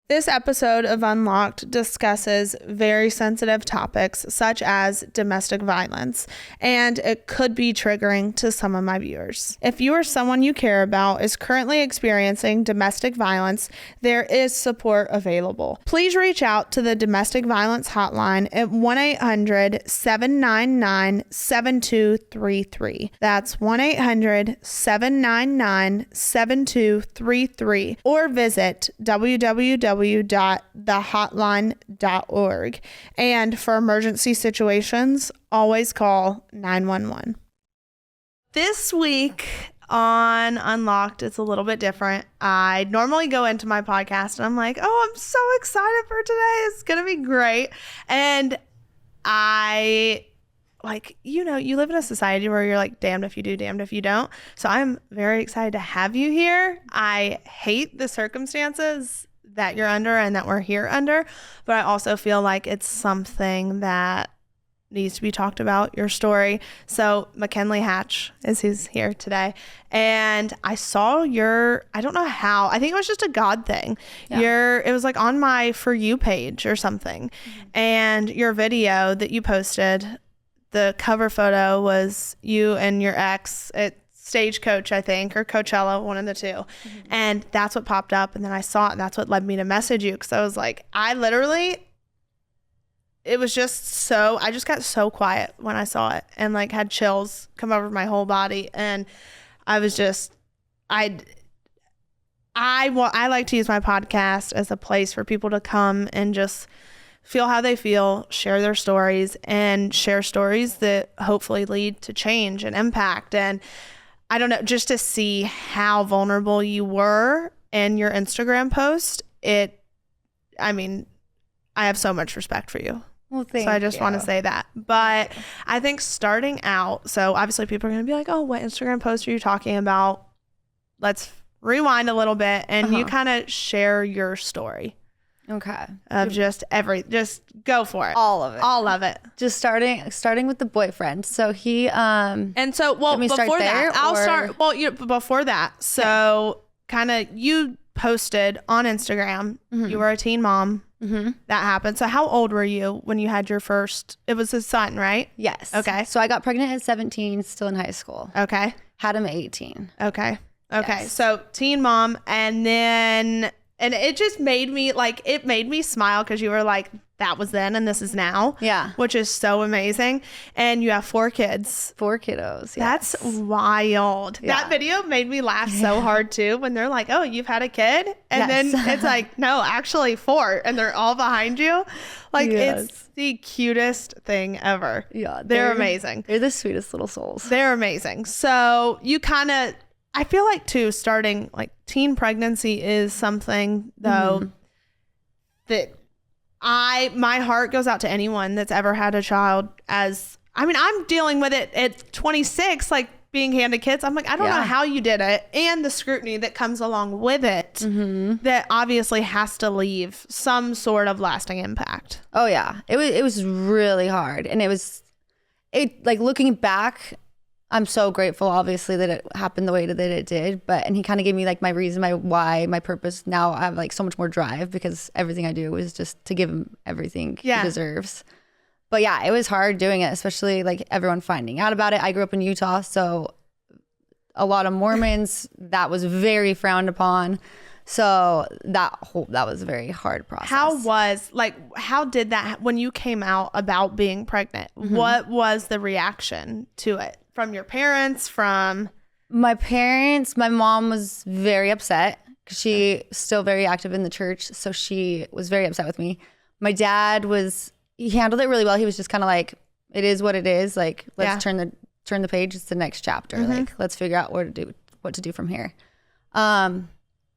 This episode of Unlocked discusses very sensitive topics such as domestic violence, and it could be triggering to some of my viewers. If you or someone you care about is currently experiencing domestic violence, there is support available. Please reach out to the Domestic Violence Hotline at 1-800-799-7233. That's 1-800-799-7233, or visit www.thehotline.org. And for emergency situations, always call 911. This week on Unlocked, it's a little bit different. I normally go into my podcast and I'm like, oh, I'm so excited for today. It's going to be great. And you live in a society where you're like, damned if you do, damned if you don't. So I'm very excited to have you here. I hate the circumstances that you're under and that we're here under, but I also feel like it's something that needs to be talked about, your story. So McKinli Hatch is who's here today. And I saw I don't know how, I think it was just a God thing. Yeah. It was like on my For You page or something. Mm-hmm. And your video that you posted, the cover photo was you and your ex at Stagecoach, I think, or Coachella, one of the two. Mm-hmm. And that's what popped up. And then I saw it, and that's what led me to message you. Because I was like, I just got so quiet when I saw it, and like had chills come over my whole body. And I was just, I like to use my podcast as a place for people to come and just feel how they feel, share their stories, and share stories that hopefully lead to change and impact. And I don't know, just to see how vulnerable you were in your Instagram post, I have so much respect for you. Well, thank you. So I just want to say that. But I think starting out, so obviously people are going to be like, oh, what Instagram post are you talking about? Let's rewind a little bit, and you kind of share your story. Okay. Of just go for it. All of it. Just starting with the boyfriend. So he before that. So kind of you posted on Instagram, you were a teen mom. Mm-hmm. That happened. So how old were you when you had your first, it was a son, right? Yes. Okay. So I got pregnant at 17, still in high school. Okay. Had him at 18. Okay. Yes. So teen mom, and it just made me smile because you were like, that was then and this is now. Yeah. Which is so amazing. And you have 4 kids. 4 kiddos. Yes. That's wild. Yeah. That video made me laugh so hard too when they're like, oh, you've had a kid? And then it's like, no, actually 4. And they're all behind you. Like, It's the cutest thing ever. Yeah. They're amazing. They're the sweetest little souls. They're amazing. So you I feel like too, starting like teen pregnancy is something though that my heart goes out to anyone that's ever had a child. I'm dealing with it at 26, like being handed kids. I'm like, I don't know how you did it, and the scrutiny that comes along with it that obviously has to leave some sort of lasting impact. Oh yeah, it was really hard, and it like looking back, I'm so grateful, obviously, that it happened the way that it did. And he kind of gave me like my reason, my why, my purpose. Now I have like so much more drive because everything I do is just to give him everything he deserves. But yeah, it was hard doing it, especially like everyone finding out about it. I grew up in Utah, so a lot of Mormons, that was very frowned upon. So that was a very hard process. How did that, when you came out about being pregnant, what was the reaction to it? From your parents, from my parents? My mom was very upset because she's still very active in the church. So she was very upset with me. My dad he handled it really well. He was just kind of like, it is what it is. Like, let's turn the page. It's the next chapter. Like, let's figure out what to do from here.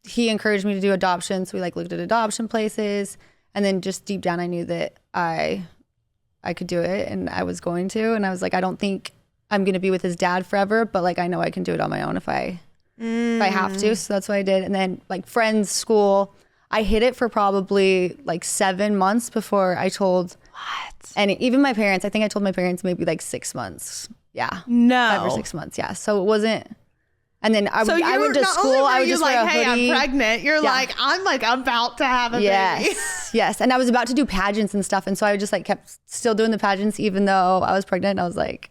He encouraged me to do adoption. So we like looked at adoption places, and then just deep down, I knew that I could do it, and I was going to. And I was like, I don't think I'm going to be with his dad forever, but like, I know I can do it on my own if I have to. So that's what I did. And then like friends, school, I hid it for probably like 7 months before I told. What? And even my parents, I think I told my parents maybe like 6 months. Yeah. No. 5 or 6 months. Yeah. So it wasn't And then I went to school. I would just wear a hoodie. Hey, I'm pregnant. You're like, I'm like about to have a baby. Yes. And I was about to do pageants and stuff. And so I just like kept still doing the pageants, even though I was pregnant. I was like,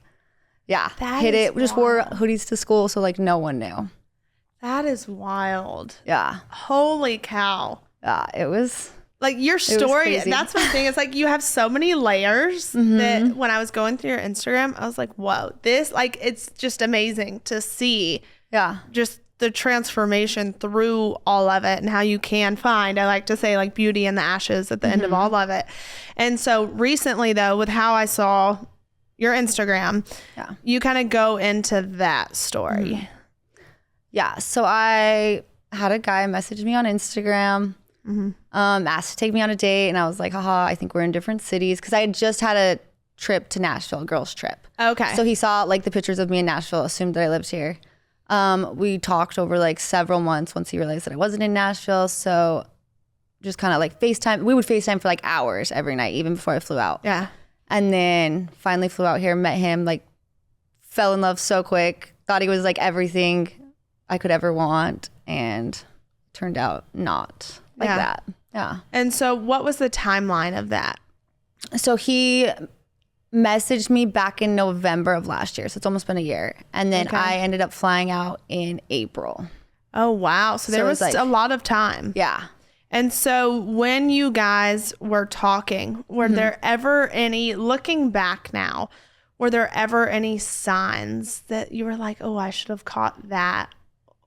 hit it. We just wore hoodies to school. So like no one knew. That is wild. Yeah. Holy cow. Yeah. It was like your story. That's my thing. It's like you have so many layers that when I was going through your Instagram, I was like, whoa, this like, it's just amazing to see. Yeah. Just the transformation through all of it and how you can find, I like to say, like beauty in the ashes at the end of all of it. And so recently though, with how I saw your Instagram, you kind of go into that story. Yeah. So I had a guy message me on Instagram, asked to take me on a date. And I was like, haha, I think we're in different cities. Cause I had just had a trip to Nashville, a girls trip. Okay. So he saw like the pictures of me in Nashville, assumed that I lived here. We talked over like several months once he realized that I wasn't in Nashville. So just kind of like FaceTime. We would FaceTime for like hours every night, even before I flew out. Yeah. And then finally flew out here, met him, like fell in love so quick. Thought he was like everything I could ever want. And turned out not like that. Yeah. And so what was the timeline of that? So he messaged me back in November of last year. So it's almost been a year. And then I ended up flying out in April. Oh, wow. So there was like, a lot of time. Yeah. And so when you guys were talking, were there ever any, looking back now, were there ever any signs that you were like, oh, I should have caught that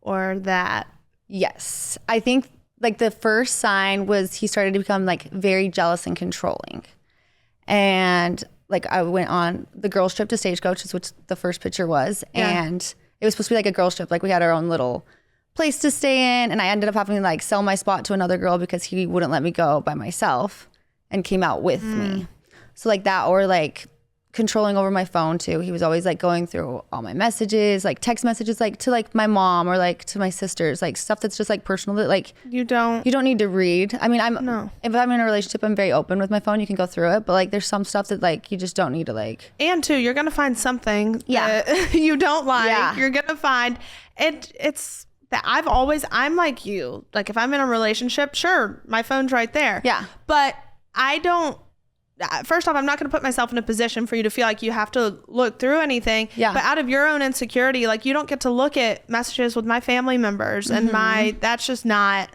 or that? Yes. I think like the first sign was he started to become like very jealous and controlling. And like I went on the girls trip to Stagecoach, which the first picture was. Yeah. And it was supposed to be like a girls trip. Like we had our own little place to stay in. And I ended up having to like sell my spot to another girl because he wouldn't let me go by myself and came out with me. So like that, or like controlling over my phone too. He was always like going through all my messages, like text messages, like to like my mom or like to my sisters, like stuff that's just like personal that like you don't need to read. I mean, if I'm in a relationship, I'm very open with my phone. You can go through it, but like there's some stuff that like you just don't need to like. And two, you're gonna find something that you don't like. Yeah. You're gonna find it. It's that I'm like you. Like if I'm in a relationship, sure, my phone's right there. Yeah. But I don't. First off, I'm not going to put myself in a position for you to feel like you have to look through anything. Yeah. But out of your own insecurity, like you don't get to look at messages with my family members and that's just not.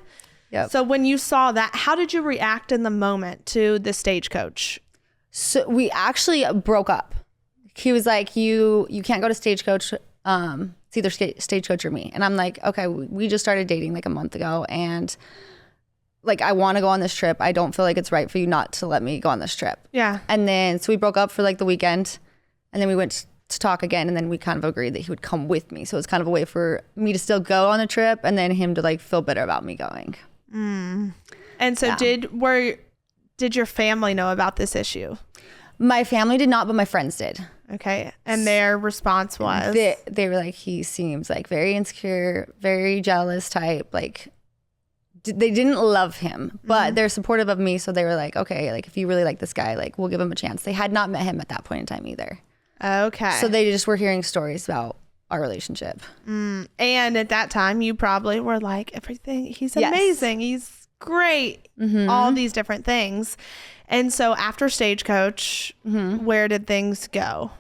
Yep. So when you saw that, how did you react in the moment to the Stagecoach? So we actually broke up. He was like, you can't go to Stagecoach. It's either Stagecoach or me. And I'm like, okay, we just started dating like a month ago. And like, I want to go on this trip. I don't feel like it's right for you not to let me go on this trip. Yeah. And then, so we broke up for like the weekend and then we went to talk again. And then we kind of agreed that he would come with me. So it was kind of a way for me to still go on the trip and then him to like feel better about me going. And so did your family know about this issue? My family did not, but my friends did. Okay. And their response was? They were like, he seems like very insecure, very jealous type, like, they didn't love him, but they're supportive of me. So they were like, okay, like if you really like this guy, like we'll give him a chance. They had not met him at that point in time either. Okay. So they just were hearing stories about our relationship. And at that time, you probably were like, everything, he's amazing. He's great. All these different things. And so after Stagecoach, where did things go?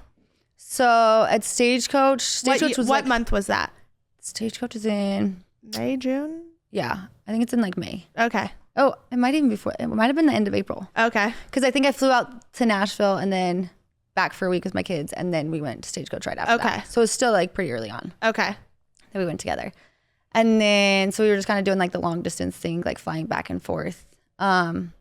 So at Stagecoach what month was that? Stagecoach is in May, June? Yeah, I think it's in like May. Okay. Oh, it might even before. It might have been the end of April. Okay. Because I think I flew out to Nashville and then back for a week with my kids, and then we went to Stagecoach right after that. So it's still like pretty early on. Okay. That we went together. And then, so we were just kind of doing like the long distance thing, like flying back and forth. Then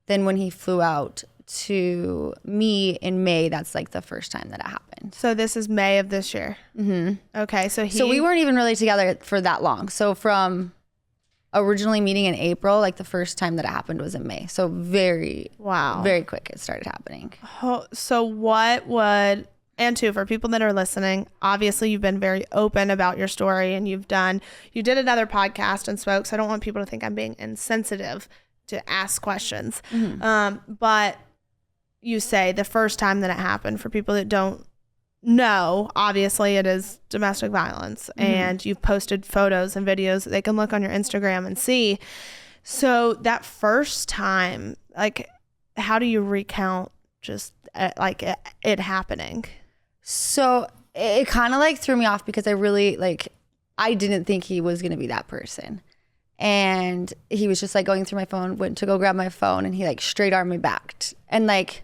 when he flew out to me in May, that's like the first time that it happened. So this is May of this year. Okay. So we weren't even really together for that long. So from originally meeting in April, like the first time that it happened was in May. So very quick it started happening. So what would, and two, for people that are listening, obviously you've been very open about your story and you did another podcast and spoke. So I don't want people to think I'm being insensitive to ask questions. But you say the first time that it happened, for people that don't know, obviously it is domestic violence, and you've posted photos and videos that they can look on your Instagram and see. So that first time, like, how do you recount just it happening? So it kind of like threw me off because I really I didn't think he was going to be that person. And he was just like going through my phone, went to go grab my phone, and he like straight armed me back. And like,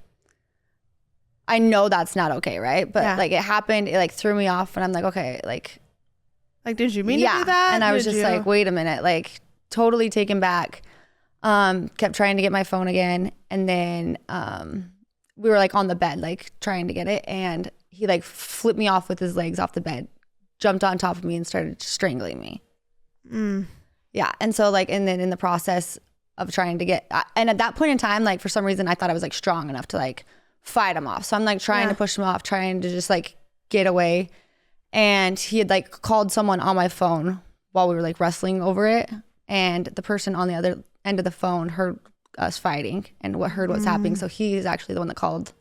I know that's not okay, right? But like it happened, it like threw me off, and I'm like, okay, like did you mean to do that? And I was just like, wait a minute, like totally taken back. Kept trying to get my phone again, and then we were like on the bed, like trying to get it, and he like flipped me off with his legs off the bed, jumped on top of me, and started strangling me. Yeah, and so like, and then in the process of trying to get, and at that point in time, like for some reason, I thought I was like strong enough to like fight him off. So I'm like trying to push him off, trying to just like get away. And he had like called someone on my phone while we were like wrestling over it. And the person on the other end of the phone heard us fighting and heard what's happening. So he's actually the one that called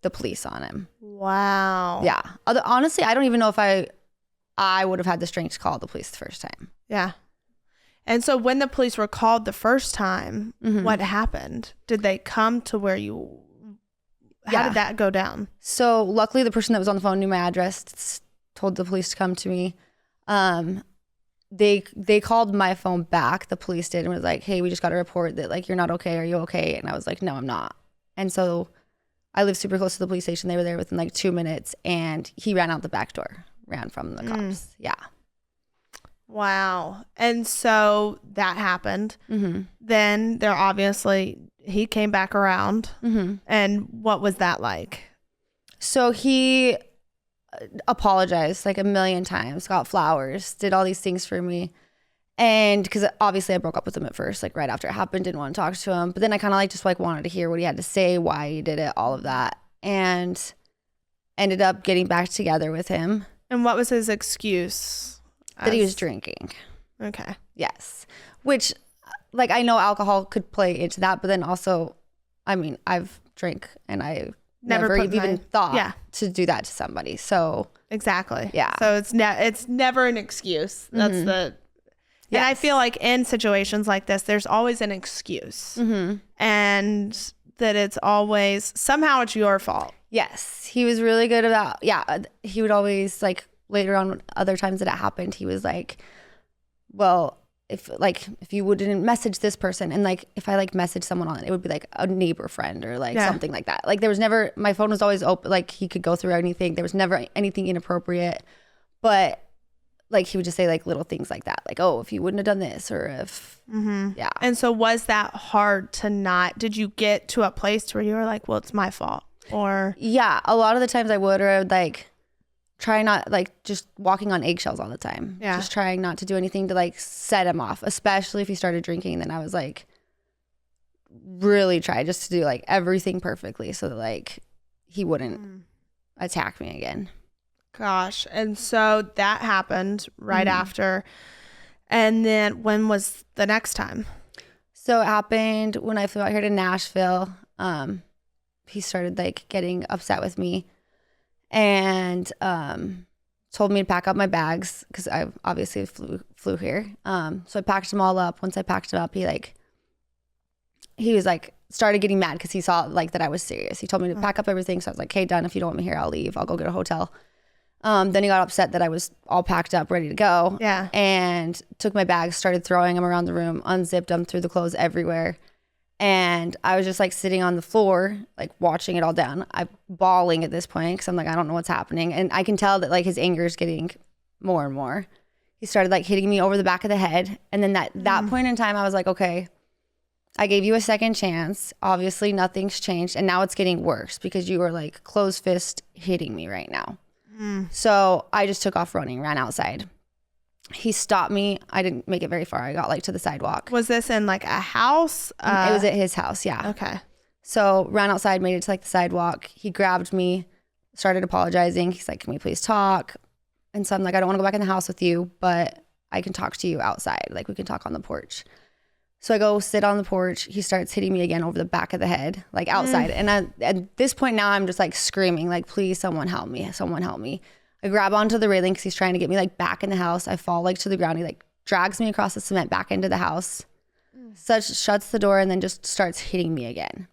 the police on him. Wow. Yeah. Honestly, I don't even know if I would have had the strength to call the police the first time. Yeah. And so when the police were called the first time, what happened? Did they come to where you... How did that go down? So luckily the person that was on the phone knew my address, told the police to come to me. They called my phone back, the police did, and was like, hey, we just got a report that like, you're not okay. Are you okay? And I was like, no, I'm not. And so I live super close to the police station. They were there within like 2 minutes, and he ran out the back door, ran from the cops. Yeah. Wow. And so that happened. Then there obviously... He came back around. And what was that like? So he apologized like a million times, got flowers, did all these things for me. And because obviously I broke up with him at first, like right after it happened, didn't want to talk to him. But then I kind of like just like wanted to hear what he had to say, why he did it, all of that. And ended up getting back together with him. And what was his excuse? That he was drinking. Okay. Yes. Which... like I know alcohol could play into that, but then also, I mean, I've drank and I never even thought to do that to somebody. So exactly. Yeah. So it's never an excuse. That's and I feel like in situations like this, there's always an excuse, and that it's always somehow it's your fault. Yes, he was really good about. Yeah, he would always like later on other times that it happened, he was like, well. If you wouldn't message this person, and like if I like message someone on it, it would be like a neighbor friend or like something like that. Like there was never, my phone was always open, like he could go through anything. There was never anything inappropriate, but like he would just say like little things like that, like, oh, if you wouldn't have done this, or if yeah. And so was that hard to not? Did you get to a place where you were like, well, it's my fault? Or yeah, a lot of the times I would, or I would like try not, like just walking on eggshells all the time. Yeah. Just trying not to do anything to like set him off, especially if he started drinking. Then I was like, really try just to do like everything perfectly so that like he wouldn't attack me again. Gosh. And so that happened right after. And then when was the next time? So it happened when I flew out here to Nashville. He started like getting upset with me. And told me to pack up my bags because I obviously flew here. So I packed them all up. Once I packed them up, he was like started getting mad because he saw like that I was serious. He told me to pack up everything. So I was like, "Okay, done. If you don't want me here, I'll leave. I'll go get a hotel." Then he got upset that I was all packed up, ready to go. Yeah. And took my bags, started throwing them around the room, unzipped them, threw the clothes everywhere. And I was just like sitting on the floor, like watching it all down. I'm bawling at this point because I'm like, I don't know what's happening. And I can tell that like his anger is getting more and more. He started like hitting me over the back of the head. And then that point in time, I was like, okay, I gave you a second chance. Obviously nothing's changed. And now it's getting worse because you are like closed fist hitting me right now. So I just took off running, ran outside. He stopped me. I didn't make it very far. I got like to the sidewalk. Was this in like a house? It was at his house. Yeah. Okay. So ran outside, made it to like the sidewalk. He grabbed me, started apologizing. He's like, can we please talk? And so I'm like, I don't want to go back in the house with you, but I can talk to you outside. Like we can talk on the porch. So I go sit on the porch. He starts hitting me again over the back of the head, like outside. And at this point now, I'm just like screaming, like, please, someone help me. Someone help me. I grab onto the railing because he's trying to get me like back in the house. I fall like to the ground. He like drags me across the cement back into the house, shuts the door, and then just starts hitting me again.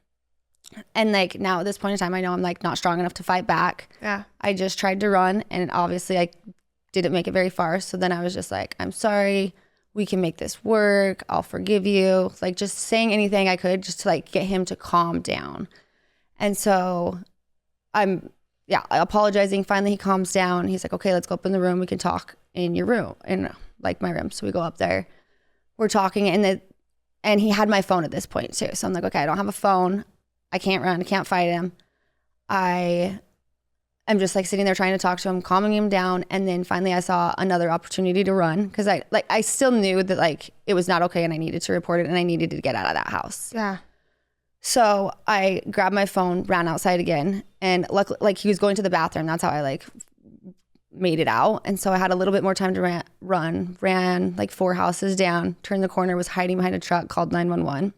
And like now at this point in time, I know I'm like not strong enough to fight back. Yeah. I just tried to run, and obviously I didn't make it very far. So then I was just like, I'm sorry. We can make this work. I'll forgive you. Like just saying anything I could just to like get him to calm down. And so I'm apologizing. Finally, he calms down. He's like, okay, let's go up in the room. We can talk in your room, in like my room. So we go up there. We're talking, and he had my phone at this point too. So I'm like, okay, I don't have a phone. I can't run. I can't fight him. I'm just like sitting there trying to talk to him, calming him down. And then finally I saw another opportunity to run because I still knew that like it was not okay and I needed to report it and I needed to get out of that house. Yeah. So I grabbed my phone, ran outside again. And luckily, like he was going to the bathroom. That's how I like made it out. And so I had a little bit more time to ran like 4 houses down, turned the corner, was hiding behind a truck, called 911.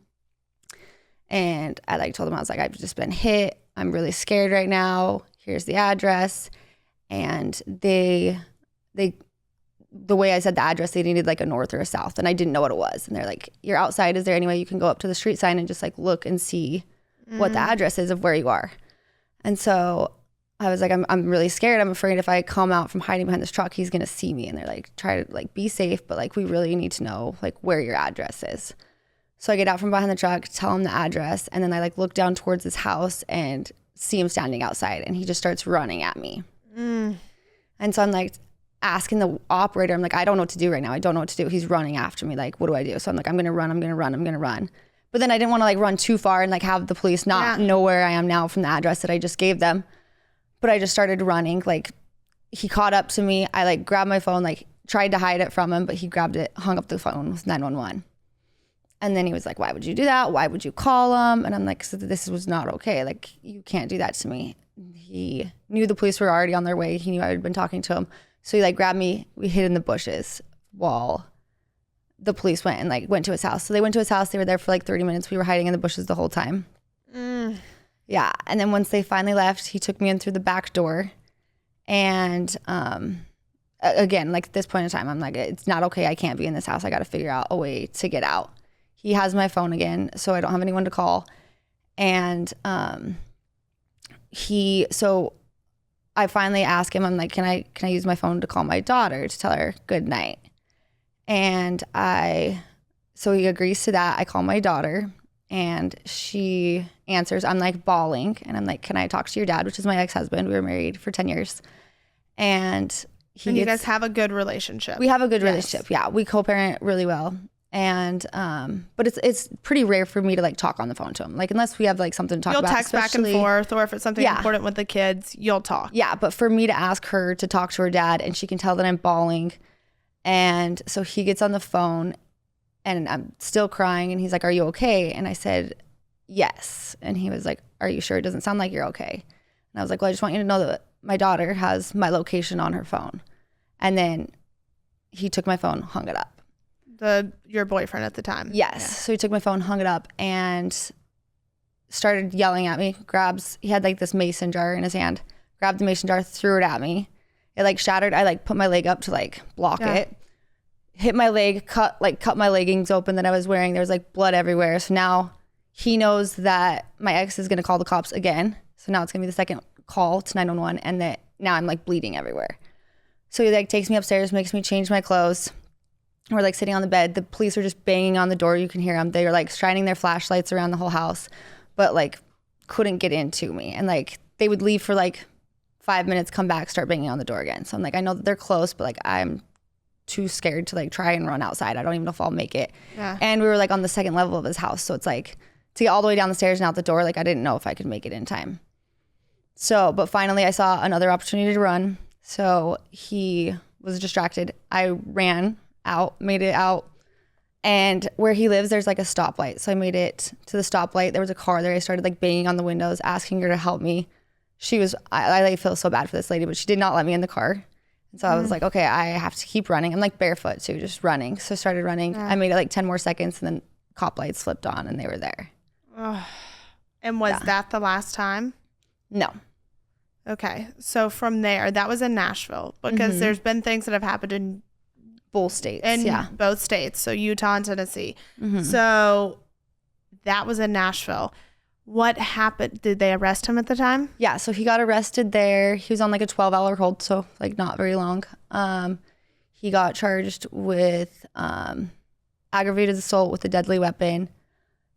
And I like told them, I was like, I've just been hit. I'm really scared right now. Here's the address. And the way I said the address, they needed like a north or a south, and I didn't know what it was. And they're like, you're outside. Is there any way you can go up to the street sign and just like look and see what the address is of where you are? And so I was like, I'm really scared. I'm afraid if I come out from hiding behind this truck, he's going to see me. And they're like, try to like be safe, but like we really need to know like where your address is. So I get out from behind the truck, tell him the address, and then I like look down towards his house and see him standing outside, and he just starts running at me. And so I'm like asking the operator, I'm like, I don't know what to do right now. I don't know what to do. He's running after me. Like, what do I do? So I'm like, I'm going to run. But then I didn't want to like run too far and like have the police not know where I am now from the address that I just gave them. But I just started running. Like he caught up to me. I like grabbed my phone, like tried to hide it from him, but he grabbed it, hung up the phone with 911. And then he was like, why would you do that? Why would you call him? And I'm like, so this was not okay. Like, you can't do that to me. He knew the police were already on their way. He knew I had been talking to him. So he like grabbed me. We hid in the bushes while the police went to his house. So they went to his house. They were there for like 30 minutes. We were hiding in the bushes the whole time. Yeah. And then once they finally left, he took me in through the back door. And again, like at this point in time, I'm like, it's not okay. I can't be in this house. I got to figure out a way to get out. He has my phone again, so I don't have anyone to call. And so I finally asked him, I'm like, can I use my phone to call my daughter to tell her good night? And so he agrees to that. I call my daughter and she answers. I'm like bawling and I'm like, can I talk to your dad, which is my ex-husband. We were married for 10 years. And you guys have a good relationship. We have a good relationship. Yeah. We co-parent really well. And but it's pretty rare for me to like talk on the phone to him, like unless we have like something to talk about. You'll text back and forth, or if it's something important with the kids, you'll talk. Yeah, but for me to ask her to talk to her dad, and she can tell that I'm bawling, and so he gets on the phone, and I'm still crying, and he's like, "Are you okay?" And I said, "Yes," and he was like, "Are you sure? It doesn't sound like you're okay." And I was like, "Well, I just want you to know that my daughter has my location on her phone," and then he took my phone, hung it up. Your boyfriend at the time. Yes. Yeah. So he took my phone, hung it up, and started yelling at me. He had like this mason jar in his hand, grabbed the mason jar, threw it at me. It like shattered. I like put my leg up to like block it. Hit my leg, cut my leggings open that I was wearing. There was like blood everywhere. So now he knows that my ex is going to call the cops again. So now it's going to be the second call to 911, and that now I'm like bleeding everywhere. So he like takes me upstairs, makes me change my clothes. We're like sitting on the bed. The police are just banging on the door. You can hear them. They are like shining their flashlights around the whole house, but like couldn't get into me. And like they would leave for like 5 minutes, come back, start banging on the door again. So I'm like, I know that they're close, but like I'm too scared to like try and run outside. I don't even know if I'll make it. Yeah. And we were like on the second level of his house. So it's like to get all the way down the stairs and out the door, like I didn't know if I could make it in time. So, but finally I saw another opportunity to run. So he was distracted. I ran out, made it out, and where he lives there's like a stoplight, so I made it to the stoplight. There was a car there. I started like banging on the windows, asking her to help me. I feel so bad for this lady, but she did not let me in the car. And so I was like, okay, I have to keep running. I'm like barefoot too, just running. So I started running. I made it like 10 more seconds, and then cop lights flipped on and they were there. Oh. And was that the last time? No. Okay. So from there, that was in Nashville, because there's been things that have happened in both states. Both states. So Utah and Tennessee. So that was in Nashville. What happened? Did they arrest him at the time? Yeah. So he got arrested there. He was on like a 12-hour hold. So like not very long. He got charged with aggravated assault with a deadly weapon,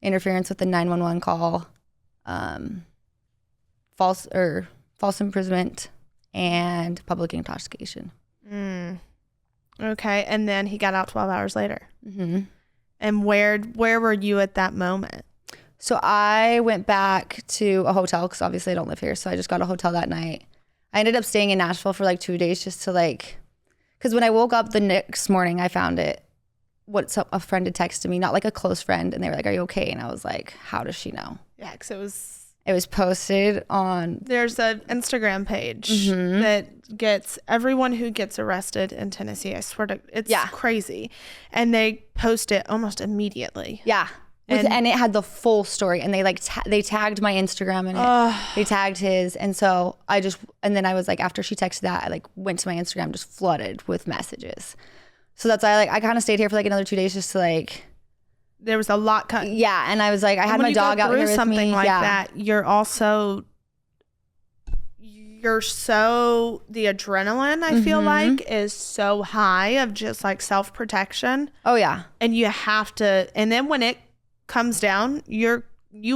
interference with the 911 call, false imprisonment, and public intoxication. Okay. And then he got out 12 hours later. And where were you at that moment? So I went back to a hotel because obviously I don't live here. So I just got a hotel that night. I ended up staying in Nashville for like 2 days just to like, because when I woke up the next morning, I found it. A friend had texted me, not like a close friend, and they were like, "Are you okay?" And I was like, "How does she know?" Yeah, because it was posted on. There's an Instagram page that gets everyone who gets arrested in Tennessee. I swear to, it's crazy, and they post it almost immediately. Yeah, and it had the full story, and they like they tagged my Instagram in it. They tagged his, and so and then I was like, after she texted that, I like went to my Instagram, just flooded with messages. So that's why I kind of stayed here for like another 2 days just to like. There was a lot. Yeah, and I was like, I had my dog out here with me. Something like that, you're so the adrenaline, I feel like, is so high of just like self-protection. Oh yeah. And you have to, and then when it comes down, you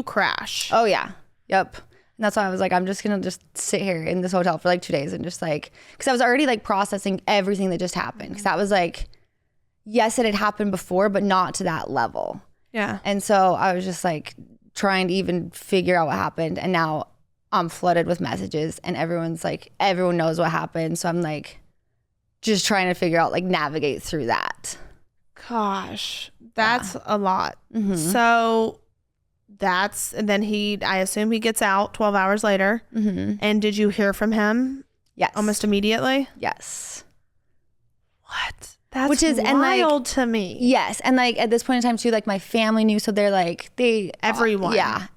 crash. Oh yeah. Yep. And that's why I was like, I'm just gonna just sit here in this hotel for like 2 days and just like, because I was already like processing everything that just happened, because that was like, yes, it had happened before, but not to that level. Yeah. And so I was just like trying to even figure out what happened, and now I'm flooded with messages, and everyone knows what happened. So I'm like just trying to figure out, like, navigate through that. Gosh, that's a lot. So and then I assume he gets out 12 hours later. And did you hear from him? Yes. Almost immediately? Yes. What? That's wild to me. Yes. And like at this point in time too, like my family knew. So they're like, everyone. Yeah,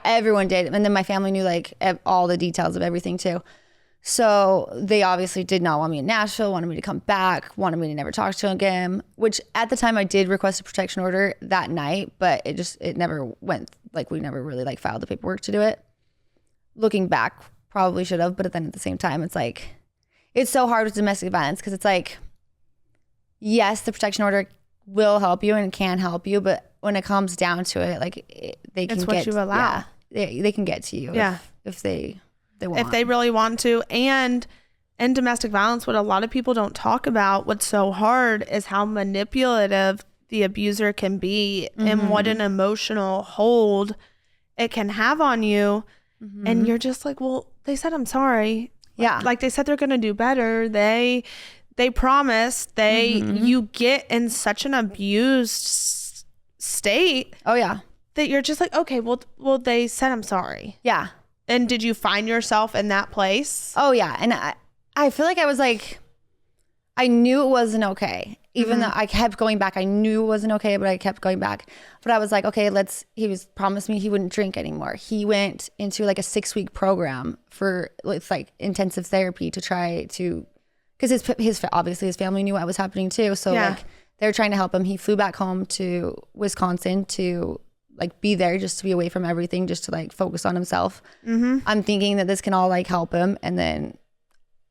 everyone did. And then my family knew like all the details of everything too. So they obviously did not want me in Nashville, wanted me to come back, wanted me to never talk to him again, which at the time I did request a protection order that night, but it never went, like we never really like filed the paperwork to do it. Looking back, probably should have, but then at the same time, it's like, it's so hard with domestic violence, because it's like, yes, the protection order will help you and can help you, but when it comes down to it, like they can what you allow. Yeah, they can get to you if they want. If they really want to. And in domestic violence, what a lot of people don't talk about, what's so hard, is how manipulative the abuser can be and what an emotional hold it can have on you. And you're just like, well, they said I'm sorry. Yeah. Like they said they're going to do better. They promised. You get in such an abused state. Oh yeah. That you're just like, okay, well they said I'm sorry. Yeah. And did you find yourself in that place? Oh yeah. And I feel like I was like, I knew it wasn't okay. Even though I kept going back, I knew it wasn't okay, but I kept going back. But I was like, okay, he promised me he wouldn't drink anymore. He went into like a 6-week program for like intensive therapy to try to, because obviously his family knew what was happening too. So like they were trying to help him. He flew back home to Wisconsin to like be there, just to be away from everything, just to like focus on himself. I'm thinking that this can all like help him, and then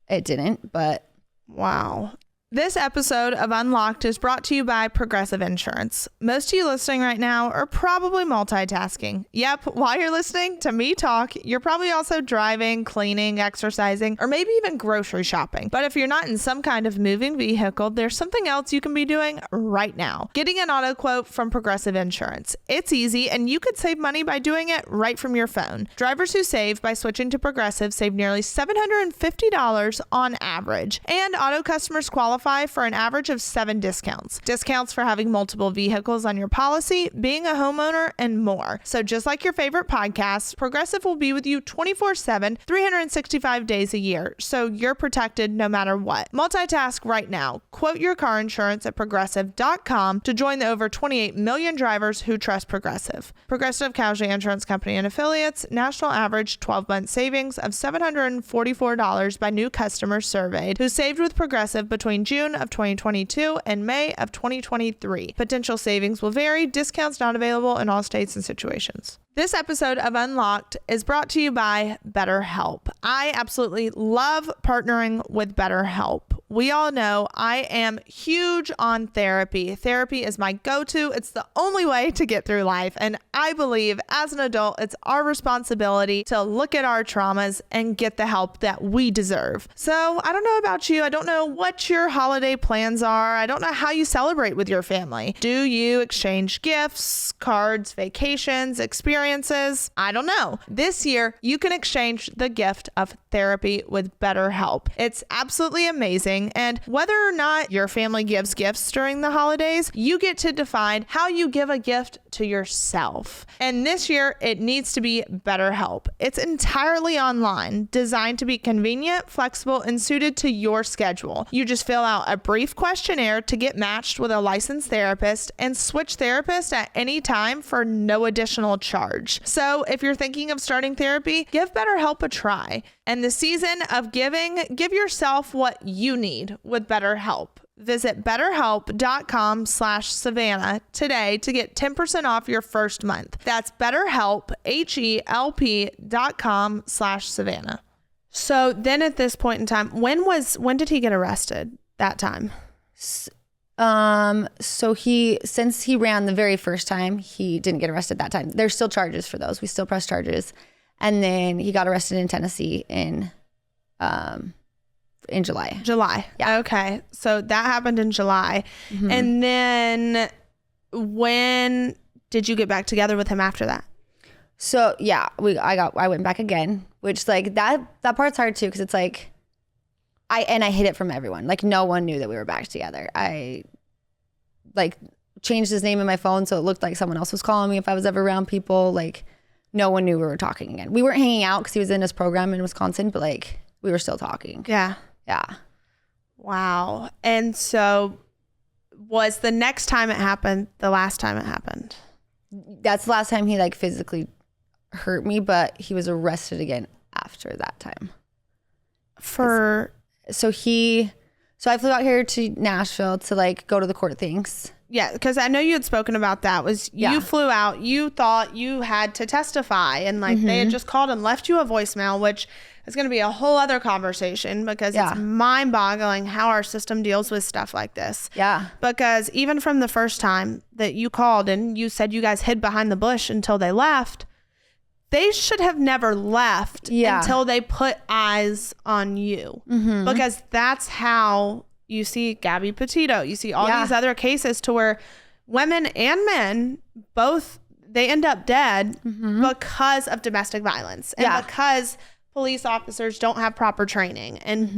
it didn't. But wow. This episode of Unlocked is brought to you by Progressive Insurance. Most of you listening right now are probably multitasking. Yep, while you're listening to me talk, you're probably also driving, cleaning, exercising, or maybe even grocery shopping. But if you're not in some kind of moving vehicle, there's something else you can be doing right now. Getting an auto quote from Progressive Insurance. It's easy, and you could save money by doing it right from your phone. Drivers who save by switching to Progressive save nearly $750 on average, and auto customers qualify qualify for an average of 7 discounts. Discounts for having multiple vehicles on your policy, being a homeowner, and more. So just like your favorite podcast, Progressive will be with you 24/7, 365 days a year. So you're protected no matter what. Multitask right now. Quote your car insurance at progressive.com to join the over 28 million drivers who trust Progressive. Progressive Casualty Insurance Company and Affiliates. National average 12-month savings of $744 by new customers surveyed who saved with Progressive between June of 2022 and May of 2023. Potential savings will vary. Discounts not available in all states and situations. This episode of Unlocked is brought to you by BetterHelp. I absolutely love partnering with BetterHelp. We all know I am huge on therapy. Therapy is my go-to. It's the only way to get through life. And I believe as an adult, it's our responsibility to look at our traumas and get the help that we deserve. So I don't know about you. I don't know what your holiday plans are. I don't know how you celebrate with your family. Do you exchange gifts, cards, vacations, experiences? I don't know. This year, you can exchange the gift of therapy with BetterHelp. It's absolutely amazing. And whether or not your family gives gifts during the holidays, you get to decide how you give a gift to yourself. And this year, it needs to be BetterHelp. It's entirely online, designed to be convenient, flexible, and suited to your schedule. You just fill out a brief questionnaire to get matched with a licensed therapist and switch therapists at any time for no additional charge. So if you're thinking of starting therapy, give BetterHelp a try. And the season of giving, give yourself what you need with BetterHelp. Visit betterhelp.com/Savannah today to get 10% off your first month. That's BetterHelp, HELP.com/Savannah. So then at this point in time, when did he get arrested that time? So since he ran the very first time, he didn't get arrested that time. There's still charges for those. We still press charges. And then he got arrested in Tennessee in July. Yeah. Okay. So that happened in July. Mm-hmm. And then when did you get back together with him after that? So yeah, I went back again, which like that part's hard too. Cause it's like, I hid it from everyone. Like no one knew that we were back together. I like changed his name in my phone. So it looked like someone else was calling me if I was ever around people. Like no one knew we were talking again. We weren't hanging out cause he was in his program in Wisconsin, but like we were still talking. Yeah. Yeah. Wow. And so was the next time it happened the last time it happened? That's the last time he like physically hurt me, but he was arrested again after that time. So I flew out here to Nashville to like go to the court things. Yeah, because I know you had spoken about that. You flew out, you thought you had to testify, and like they had just called and left you a voicemail, which is going to be a whole other conversation because it's mind-boggling how our system deals with stuff like this. Yeah. Because even from the first time that you called and you said you guys hid behind the bush until they left, they should have never left until they put eyes on you. Mm-hmm. Because that's how you see Gabby Petito. You see all these other cases to where women and men both, they end up dead because of domestic violence and because police officers don't have proper training and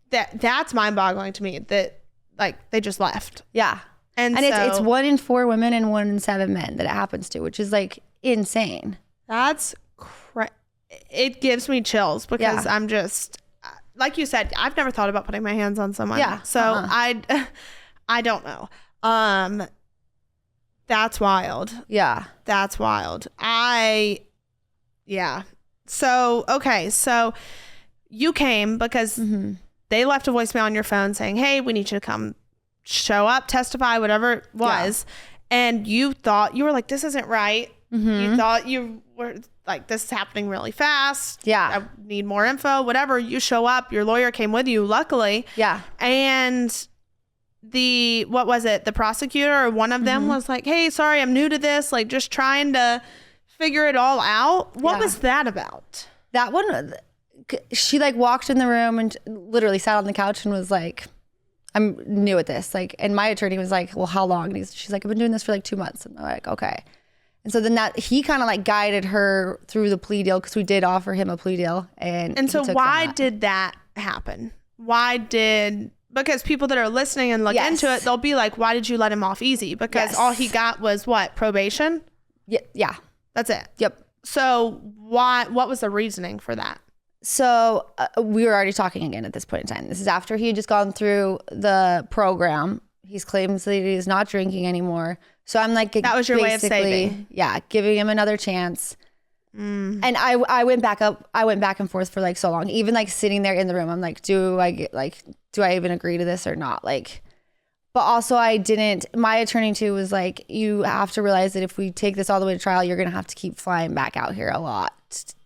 that's mind-boggling to me that like they just left. Yeah. And so, it's 1 in 4 women and 1 in 7 men that it happens to, which is like insane. That's it gives me chills because I'm just, like you said, I've never thought about putting my hands on someone. Yeah. So I don't know. That's wild. Yeah. That's wild. So, okay. So you came because they left a voicemail on your phone saying, hey, we need you to come show up, testify, whatever it was. Yeah. And you were like, this isn't right. You thought you were like, this is happening really fast. Yeah. I need more info, whatever. You show up, your lawyer came with you, luckily. Yeah. And what was it? The prosecutor or one of them was like, hey, sorry, I'm new to this. Like just trying to figure it all out. What was that about? That one, she like walked in the room and literally sat on the couch and was like, I'm new at this. Like, and my attorney was like, well, how long? And she's like, I've been doing this for like 2 months. And I'm like, okay. And so then he kind of like guided her through the plea deal because we did offer him a plea deal. And so why did that happen? Why did because people that are listening and look into it, they'll be like, why did you let him off easy? Because all he got was what? Probation? Yeah. That's it. Yep. So what was the reasoning for that? So we were already talking again at this point in time. This is after he had just gone through the program. He claims that he's not drinking anymore. So I'm like, that was your way of saving. Yeah, giving him another chance. And I went back and forth for like so long. Even like sitting there in the room, I'm like, do I even agree to this or not? Like, but also I didn't. My attorney too was like, you have to realize that if we take this all the way to trial, you're gonna have to keep flying back out here a lot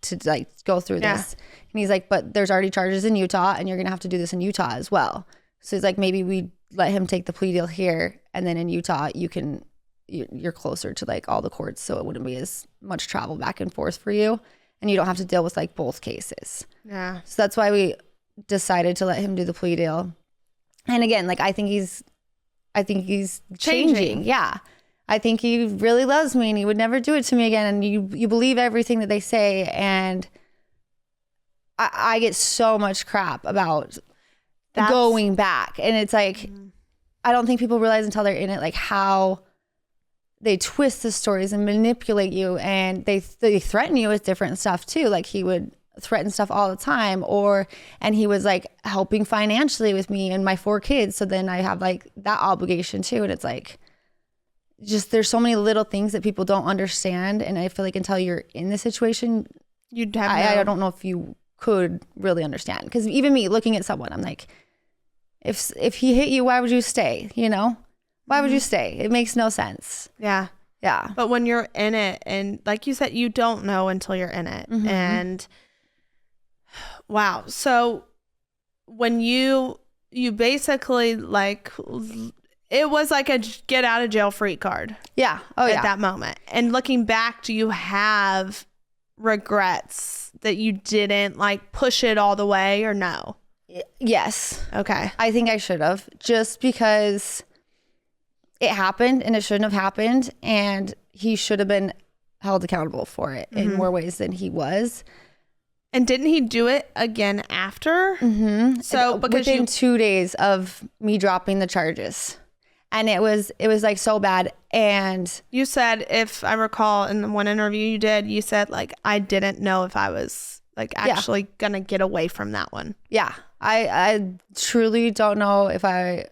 to like go through this. And he's like, but there's already charges in Utah, and you're gonna have to do this in Utah as well. So he's like, maybe we let him take the plea deal here, and then in Utah you're closer to like all the courts, so it wouldn't be as much travel back and forth for you, and you don't have to deal with like both cases. Yeah. So that's why we decided to let him do the plea deal. And again, like I think he's changing. Yeah. I think he really loves me and he would never do it to me again. And you believe everything that they say. And I get so much crap about going back. And it's like, I don't think people realize until they're in it, like how they twist the stories and manipulate you, and they threaten you with different stuff too. Like he would threaten stuff all the time, and he was like helping financially with me and my 4 kids. So then I have like that obligation too. And it's like, just, there's so many little things that people don't understand. And I feel like until you're in the situation, I don't know if you could really understand. Because even me looking at someone, I'm like, if he hit you, why would you stay? You know? Why would you stay? It makes no sense. Yeah. Yeah. But when you're in it, and like you said, you don't know until you're in it. And wow. So when you basically like, it was like a get out of jail free card. Yeah. Oh, at that moment. And looking back, do you have regrets that you didn't like push it all the way, or no? Yes. Okay. I think I should have, just because it happened and it shouldn't have happened, and he should have been held accountable for it in more ways than he was. And didn't he do it again after? So because within 2 days of me dropping the charges, and it was like so bad. And you said, if I recall in the one interview you did, you said like, I didn't know if I was like actually gonna get away from that one. Yeah. I truly don't know if I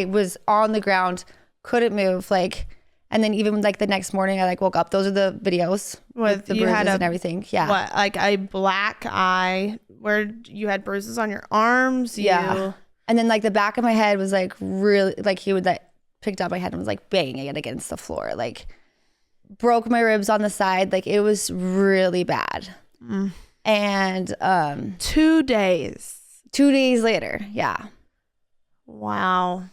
was on the ground, couldn't move, like, and then even like the next morning I like woke up. Those are the videos with the bruises and everything. Yeah. What, like a black eye where you had bruises on your arms? Yeah. And then like the back of my head was like really, like he would like picked up my head and was like banging it against the floor, like broke my ribs on the side. Like it was really bad. And 2 days. 2 days later. Yeah. Wow.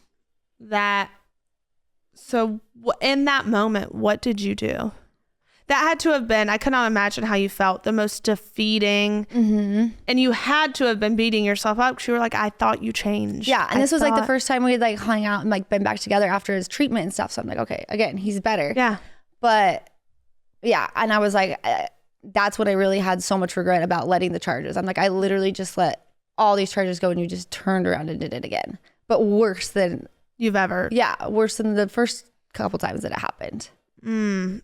So in that moment, what did you do? That had to have been, I cannot imagine how you felt, the most defeating. And you had to have been beating yourself up because you were like, I thought you changed. Yeah. And this was like the first time we had like hung out and like been back together after his treatment and stuff. So I'm like, okay, again, he's better. Yeah. But yeah. And I was like, that's what I really had so much regret about letting the charges. I'm like, I literally just let all these charges go and you just turned around and did it again. But worse than you've ever. Yeah. Worse than the first couple times that it happened.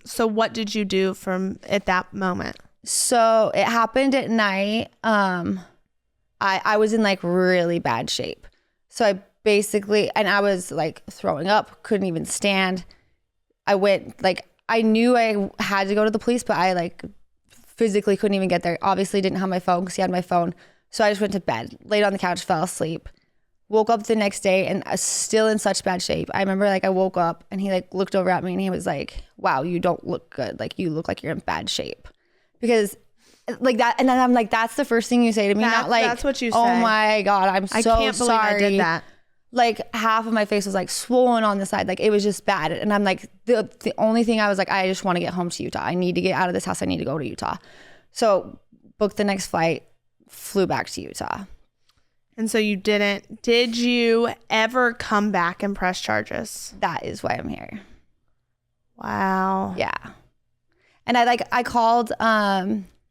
So what did you do from at that moment? So it happened at night. I was in like really bad shape. So I basically, and I was like throwing up, couldn't even stand. I went like, I knew I had to go to the police, but I like physically couldn't even get there. Obviously didn't have my phone because he had my phone. So I just went to bed, laid on the couch, fell asleep. Woke up the next day and I was still in such bad shape. I remember like I woke up and he like looked over at me and he was like, wow, you don't look good. Like you look like you're in bad shape. Because like that. And then I'm like, that's the first thing you say to me. Not like, that's what you say. Oh my God, I'm so sorry. I can't believe I did that. Like half of my face was like swollen on the side. Like it was just bad. And I'm like, the only thing I was like, I just want to get home to Utah. I need to get out of this house. I need to go to Utah. So booked the next flight, flew back to Utah. And so you didn't, did you ever come back and press charges? That is why I'm here. Wow. Yeah. And I called,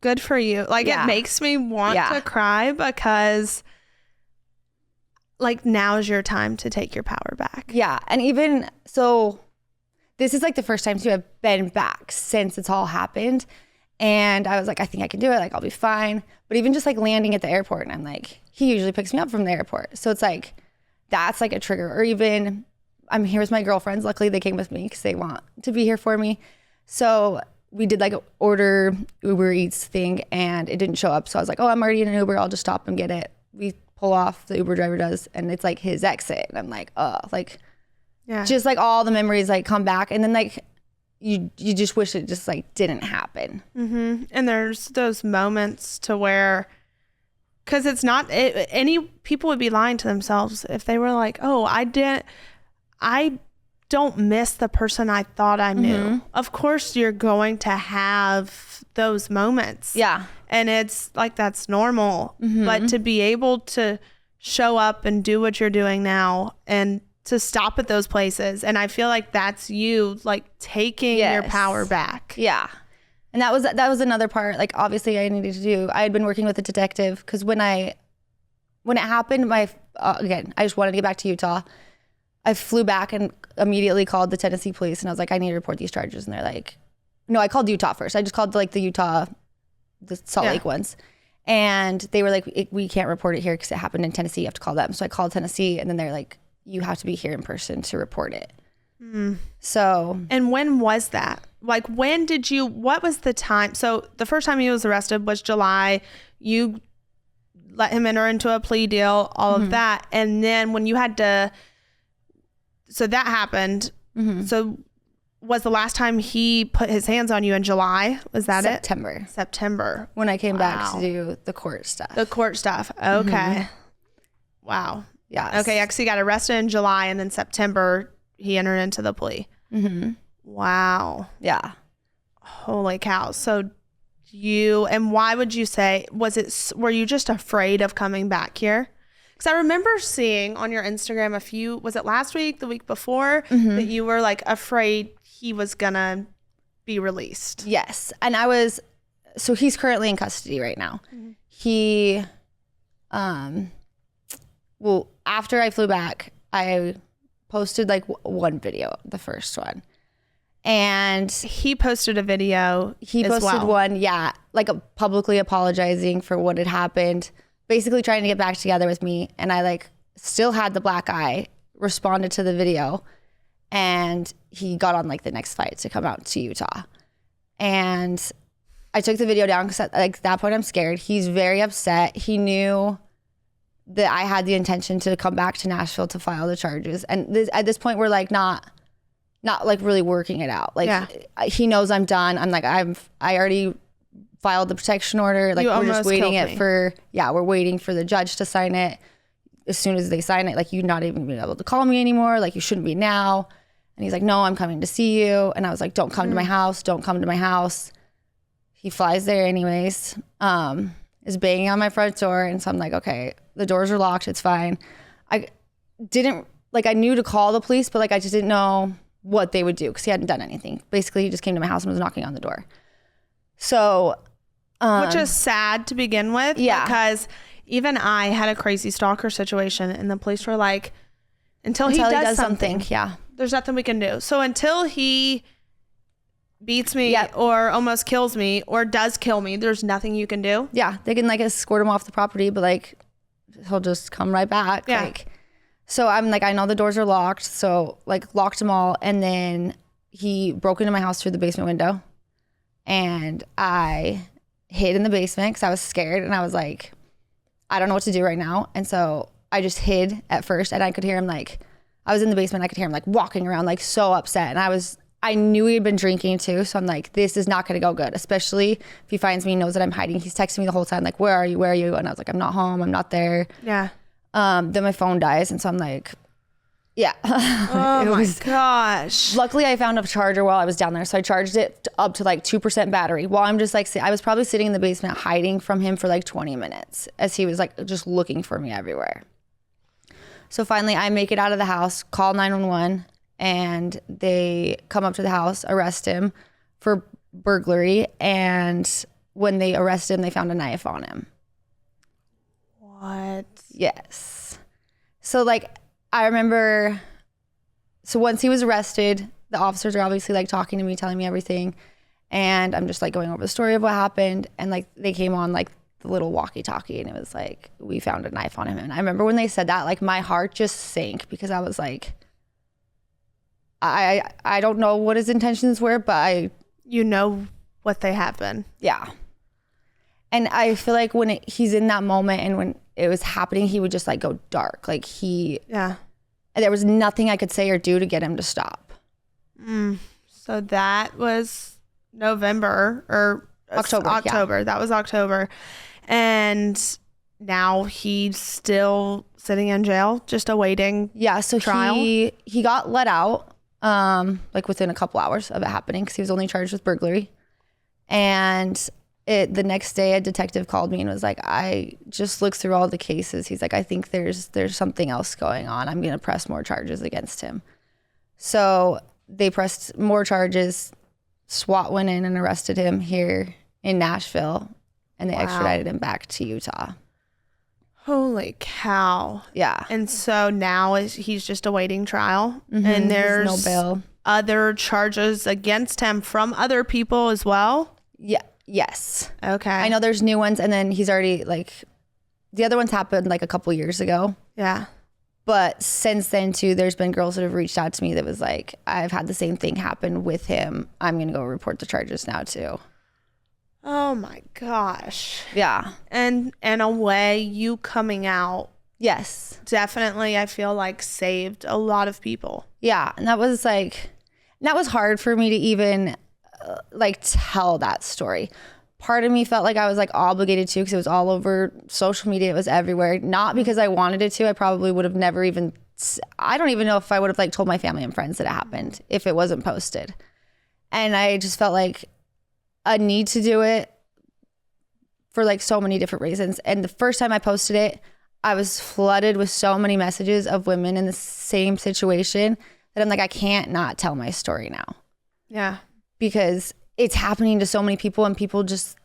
good for you. Like it makes me want to cry because like now's your time to take your power back. Yeah. And even so, this is like the first time too I've been back since it's all happened. And I was like, I think I can do it. Like, I'll be fine. But even just like landing at the airport, and I'm like, he usually picks me up from the airport. So it's like, that's like a trigger. Or even I'm here with my girlfriends. Luckily they came with me because they want to be here for me. So we did like an order Uber Eats thing and it didn't show up. So I was like, oh, I'm already in an Uber. I'll just stop and get it. We pull off, the Uber driver does, and it's like his exit. And I'm like, oh, like, yeah, just like all the memories like come back. And then like, you just wish it just like didn't happen. Mm-hmm. And there's those moments to where, because it's not, any people would be lying to themselves if they were like, oh, I don't miss the person I thought I knew. Mm-hmm. Of course you're going to have those moments. Yeah. And it's like, that's normal. Mm-hmm. But to be able to show up and do what you're doing now and to stop at those places. And I feel like that's you like taking your power back. Yeah. And that was another part, like obviously I needed to do. I had been working with a detective because when it happened, again, I just wanted to get back to Utah. I flew back and immediately called the Tennessee police and I was like, I need to report these charges. And they're like, no, I called Utah first. I just called like the Salt Lake ones. And they were like, we can't report it here because it happened in Tennessee. You have to call them. So I called Tennessee and then they're like, you have to be here in person to report it. Mm. So. And when was that? Like, what was the time? So the first time he was arrested was July. You let him enter into a plea deal, all of that. And then when you had to, so that happened. Mm-hmm. So was the last time he put his hands on you in July? Was that September. When I came back to do the court stuff. Okay. Mm-hmm. Wow. Yeah. Okay. Actually got arrested in July and then September he entered into the plea. Mm-hmm. Wow. Yeah. Holy cow. So and why would you say, were you just afraid of coming back here? Because I remember seeing on your Instagram was it last week, the week before, that you were like afraid he was gonna be released. Yes. And so he's currently in custody right now. Mm-hmm. He, well, after I flew back, I posted like one video, the first one. And he posted a video. He posted one, yeah, like publicly apologizing for what had happened, basically trying to get back together with me. And I like still had the black eye, responded to the video, and he got on like the next flight to come out to Utah. And I took the video down because at that point I'm scared. He's very upset. He knew that I had the intention to come back to Nashville to file the charges. And at this point, we're like not like really working it out. Like he knows I'm done. I'm like, I already filed the protection order. Like we're just waiting we're waiting for the judge to sign it. As soon as they sign it, like you're not even being able to call me anymore. Like you shouldn't be now. And he's like, no, I'm coming to see you. And I was like, don't come to my house. Don't come to my house. He flies there anyways. Is banging on my front door. And so I'm like, okay, the doors are locked. It's fine. I knew to call the police, but like, I just didn't know what they would do because he hadn't done anything. Basically, he just came to my house and was knocking on the door. So, which is sad to begin with. Yeah. Because even I had a crazy stalker situation and the police were like, until he does something. Yeah. There's nothing we can do. So until he beats me or almost kills me or does kill me, there's nothing you can do. Yeah. They can like escort him off the property, but like he'll just come right back. Yeah. Like, so I'm like, I know the doors are locked. So like locked them all. And then he broke into my house through the basement window and I hid in the basement because I was scared and I was like, I don't know what to do right now. And so I just hid at first and I could hear him like, I was in the basement. I could hear him like walking around like so upset. And I knew he had been drinking too. So I'm like, this is not going to go good, especially if he finds me, knows that I'm hiding. He's texting me the whole time, like, where are you? Where are you? And I was like, I'm not home. I'm not there. Yeah. Then my phone dies. And so I'm like, yeah. Oh my gosh. Luckily I found a charger while I was down there. So I charged it up to like 2% battery while I'm just like, I was probably sitting in the basement hiding from him for like 20 minutes as he was like just looking for me everywhere. So finally I make it out of the house, call 911 and they come up to the house, arrest him for burglary. And when they arrested him, they found a knife on him. What? Yes. So like, I remember, so once he was arrested, the officers are obviously like talking to me, telling me everything. And I'm just like going over the story of what happened. And like they came on like the little walkie-talkie and it was like, we found a knife on him. And I remember when they said that, like my heart just sank because I was like, I don't know what his intentions were, but you know what they have been. Yeah. And I feel like when he's in that moment and when it was happening, he would just like go dark. Like yeah. There was nothing I could say or do to get him to stop. So that was November or October. Yeah. That was October. And now he's still sitting in jail, just awaiting trial. He got let out like within a couple hours of it happening because he was only charged with burglary. And the next day a detective called me and was like, I just looked through all the cases. He's like, I think there's something else going on. I'm going to press more charges against him. So they pressed more charges. SWAT went in and arrested him here in Nashville, and they extradited him back to Utah. Holy cow. Yeah. And so now he's just awaiting trial, and there's no bail. Other charges against him from other people as well? Yeah. Yes. Okay. I know there's new ones, and then he's already like, the other ones happened like a couple years ago. Yeah. But since then, too, there's been girls that have reached out to me that was like, I've had the same thing happen with him. I'm going to go report the charges now, too. Oh, my gosh. Yeah. And in a way, you coming out. Yes. Definitely, I feel like saved a lot of people. Yeah. And that was hard for me to even like tell that story. Part of me felt like I was like obligated to because it was all over social media. It was everywhere. Not because I wanted it to. I probably would have never even, I don't even know if I would have like told my family and friends that it happened if it wasn't posted. And I just felt like a need to do it for like so many different reasons. And the first time I posted it, I was flooded with so many messages of women in the same situation that I'm like, I can't not tell my story now. Yeah. Because it's happening to so many people, and people just,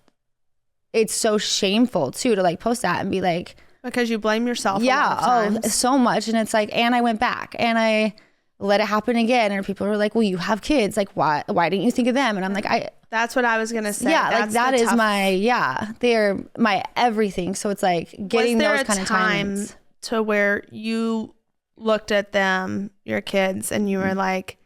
it's so shameful too to like post that and be like, because you blame yourself. Yeah. A lot of times. So much. And it's like, and I went back and I let it happen again. And people are like, well, you have kids. Like, why didn't you think of them? And I'm like, that's what I was going to say. Yeah. That's like that is they're my everything. So it's like getting those kind of times to where you looked at them, your kids, and you were like,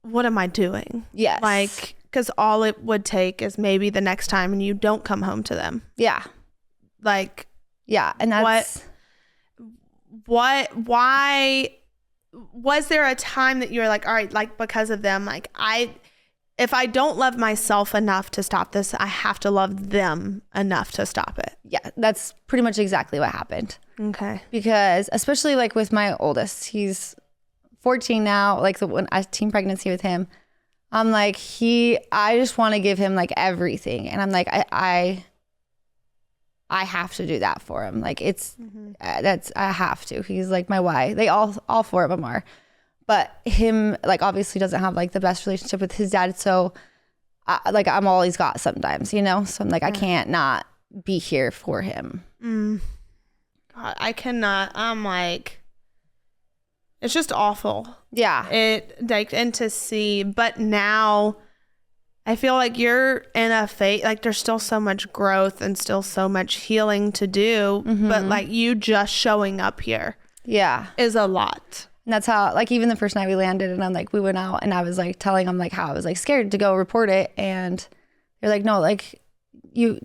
what am I doing? Yes. Like, because all it would take is maybe the next time and you don't come home to them. Yeah. Like, yeah. And that's why was there a time that you were like, all right, like because of them, like if I don't love myself enough to stop this, I have to love them enough to stop it. Yeah. That's pretty much exactly what happened. Okay. Because especially like with my oldest, he's 14 now, like when I teen pregnancy with him, I'm like, I just want to give him like everything. And I'm like, I have to do that for him. Like it's, I have to. He's like my why. They all four of them are. But him, like, obviously doesn't have like the best relationship with his dad. So I'm all he's got sometimes, you know? So I'm like, I can't not be here for him. God, I cannot. I'm like, it's just awful. Yeah. And to see, but now I feel like you're in a phase, like there's still so much growth and still so much healing to do, but like you just showing up here is a lot. And that's how, like, even the first night we landed and I'm like, we went out and I was like telling them like how I was like scared to go report it. And they're like, no, like you're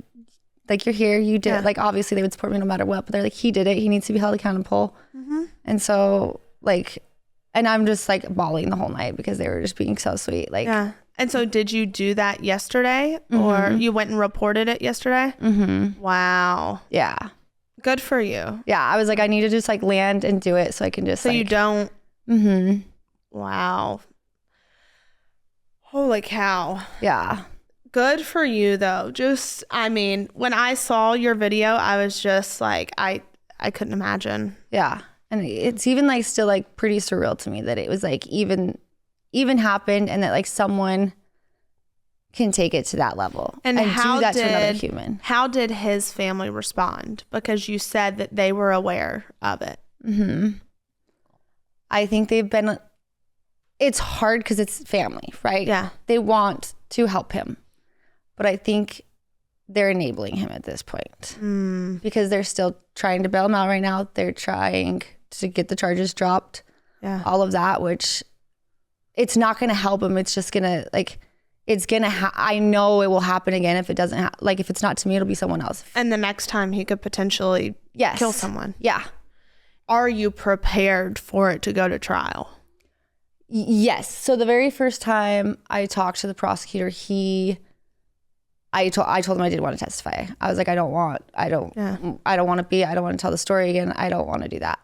here, you did it. Like, obviously they would support me no matter what, but they're like, he did it. He needs to be held accountable. And so like, and I'm just like bawling the whole night because they were just being so sweet. Like, yeah. And so did you do that yesterday or you went and reported it yesterday? Wow. Yeah. Good for you. Yeah. I was like, I need to just like land and do it so I can just you don't. Wow. Holy cow. Yeah. Good for you though. Just, I mean, when I saw your video, I was just like, I couldn't imagine. Yeah. And it's even like still like pretty surreal to me that it was like even happened and that like someone can take it to that level and do that to another human. How did his family respond? Because you said that they were aware of it. Mm-hmm. I think it's hard because it's family, right? Yeah. They want to help him, but I think they're enabling him at this point because they're still trying to bail him out right now. They're trying to get the charges dropped. Yeah. All of that, which it's not going to help him. It's just going to I know it will happen again if it doesn't if it's not to me, it'll be someone else. And the next time he could potentially kill someone. Yeah. Are you prepared for it to go to trial? Yes. So the very first time I talked to the prosecutor, I told him I didn't want to testify. I was like, I don't want to tell the story again. I don't want to do that.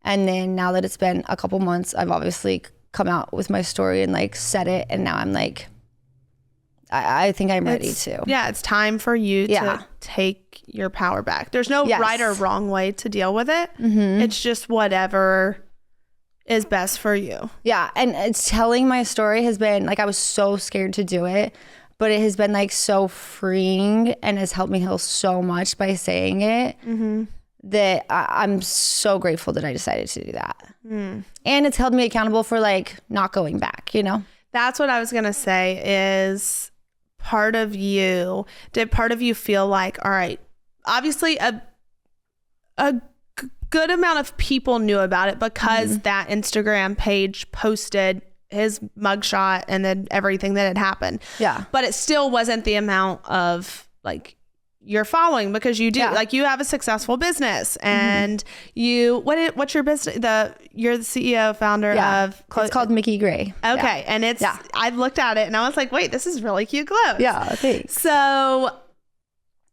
And then now that it's been a couple months, I've obviously come out with my story and like said it. And now I'm like, I think I'm ready to. Yeah, it's time for you to take your power back. There's no right or wrong way to deal with it. Mm-hmm. It's just whatever is best for you. Yeah. And telling my story has been like, I was so scared to do it, but it has been like so freeing and has helped me heal so much by saying it that I'm so grateful that I decided to do that. And it's held me accountable for like not going back, you know? That's what I was going to say is did part of you feel like, all right, obviously a good amount of people knew about it because that Instagram page posted his mugshot and then everything that had happened. Yeah. But it still wasn't the amount of like your following because you do like you have a successful business and what's your business? You're the CEO founder of it's called Mickey Gray. Okay. And it's I looked at it and I was like, wait, this is really cute clothes. Yeah, thanks. So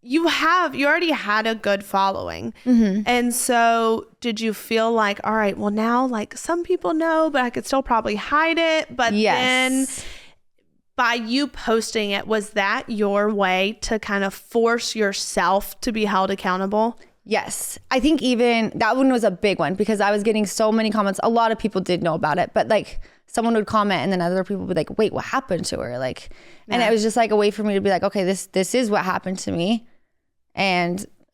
you already had a good following. And so did you feel like, all right, well now like some people know, but I could still probably hide it. But then by you posting it, was that your way to kind of force yourself to be held accountable? Yes. I think even that one was a big one because I was getting so many comments. A lot of people did know about it, but like someone would comment and then other people would be like, wait, what happened to her? Like, and it was just like a way for me to be like, okay, this is what happened to me.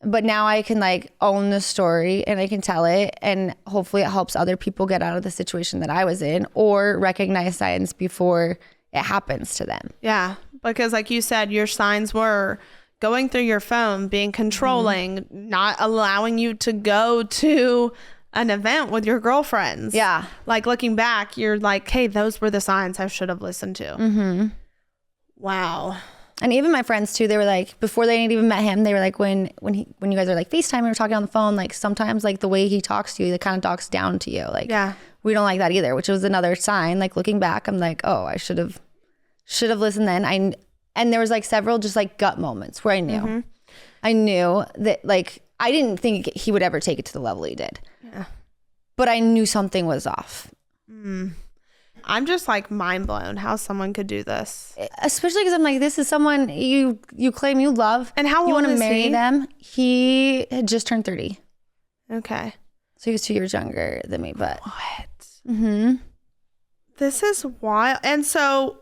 But now I can like own the story and I can tell it and hopefully it helps other people get out of the situation that I was in or recognize signs before it happens to them. Yeah. Because like you said, your signs were going through your phone, being controlling, not allowing you to go to an event with your girlfriends. Yeah. Like looking back, you're like, hey, those were the signs I should have listened to. Wow. And even my friends too, they were like, before they even met him, they were like, when you guys are like FaceTime or talking on the phone, like sometimes like the way he talks to you, it kind of talks down to you. Like, we don't like that either, which was another sign. Like looking back, I'm like, oh, I should have listened then. And there was like several just like gut moments where I knew that like, I didn't think he would ever take it to the level he did. Yeah. But I knew something was off. I'm just like mind blown how someone could do this. Especially because I'm like, this is someone you claim you love. And how old you want to is marry he? them. He had just turned 30. Okay. So he was 2 years younger than me, but. What? This is wild. And so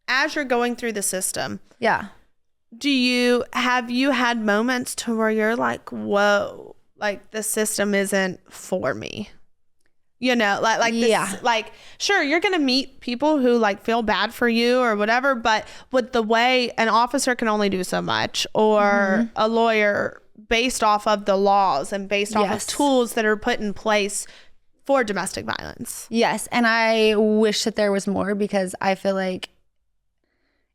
as you're going through the system. Yeah. Have you had moments to where you're like, whoa, like the system isn't for me? You know, like this, like, sure, you're going to meet people who like feel bad for you or whatever, but with the way an officer can only do so much or a lawyer based off of the laws and based off of tools that are put in place for domestic violence. Yes. And I wish that there was more because I feel like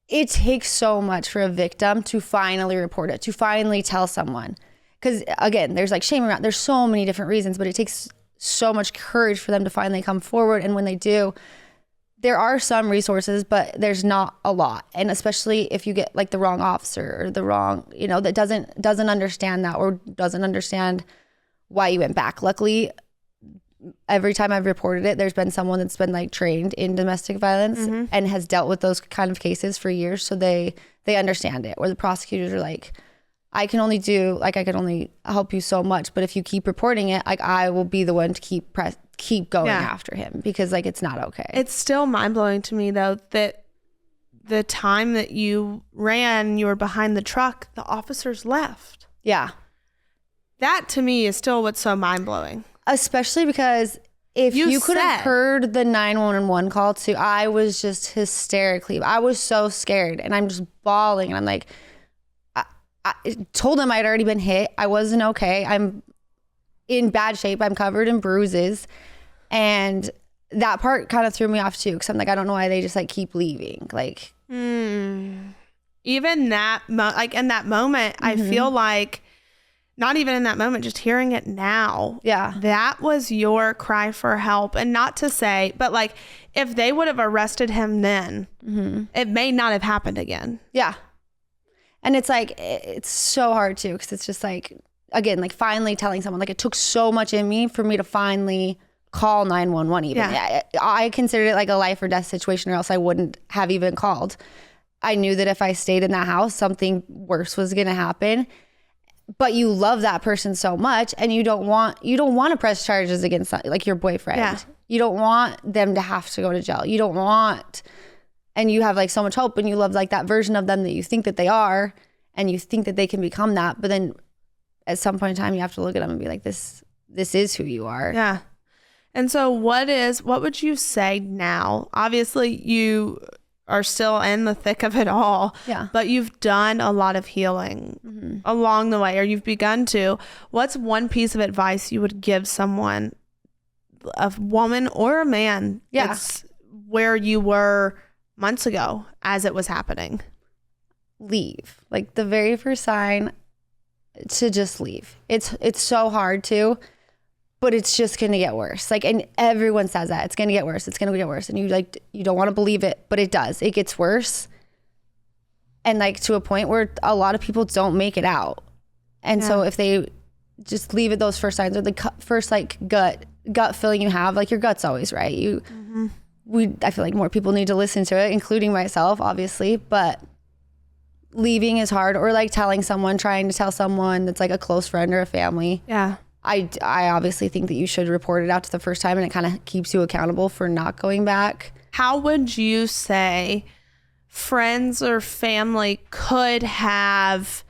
it takes so much for a victim to finally report it, to finally tell someone. Because again, there's like shame around. There's so many different reasons, but it takes so much courage for them to finally come forward. And when they do, there are some resources, but there's not a lot. And especially if you get like the wrong officer or the wrong, you know, that doesn't understand that or doesn't understand why you went back. Luckily, every time I've reported it, there's been someone that's been like trained in domestic violence and has dealt with those kind of cases for years. So they understand it. Or the prosecutors are like, I can only help you so much, but if you keep reporting it, like I will be the one to keep going after him because like it's not okay. It's still mind blowing to me though that the time that you ran, you were behind the truck, the officers left. Yeah. That to me is still what's so mind-blowing. Especially because if you could have heard the 911 call too, I was just hysterically, I was so scared and I'm just bawling. And I'm like, I told him I'd already been hit. I wasn't okay. I'm in bad shape. I'm covered in bruises. And that part kind of threw me off too. Cause I'm like, I don't know why they just like keep leaving. Like, even that, like in that moment, I feel like not even in that moment, just hearing it now. Yeah. That was your cry for help. And not to say, but like if they would have arrested him then, it may not have happened again. Yeah. And it's like, it's so hard too. Cause it's just like, again, like finally telling someone, like it took so much in me for me to finally call 911 even. Yeah. I considered it like a life or death situation or else I wouldn't have even called. I knew that if I stayed in that house, something worse was going to happen. But you love that person so much and you don't want to press charges against like your boyfriend. Yeah. You don't want them to have to go to jail. You don't want, and you have like so much hope and you love like that version of them that you think that they are and you think that they can become that. But then at some point in time you have to look at them and be like, this is who you are. Yeah. And so what would you say now? Obviously you are still in the thick of it all. Yeah. But you've done a lot of healing along the way, or you've begun to. What's one piece of advice you would give someone, a woman or a man, that's where you were months ago as it was happening? Leave. Like the very first sign, to just leave. It's so hard to, but it's just going to get worse. Like, and everyone says that it's going to get worse. It's going to get worse. And you don't want to believe it, but it does. It gets worse. And like to a point where a lot of people don't make it out. And so if they just leave at those first signs or the first like gut feeling you have, like your gut's always right. I feel like more people need to listen to it, including myself, obviously, but leaving is hard, or like trying to tell someone that's like a close friend or a family. Yeah. I obviously think that you should report it out to the first time and it kind of keeps you accountable for not going back. How would you say friends or family could have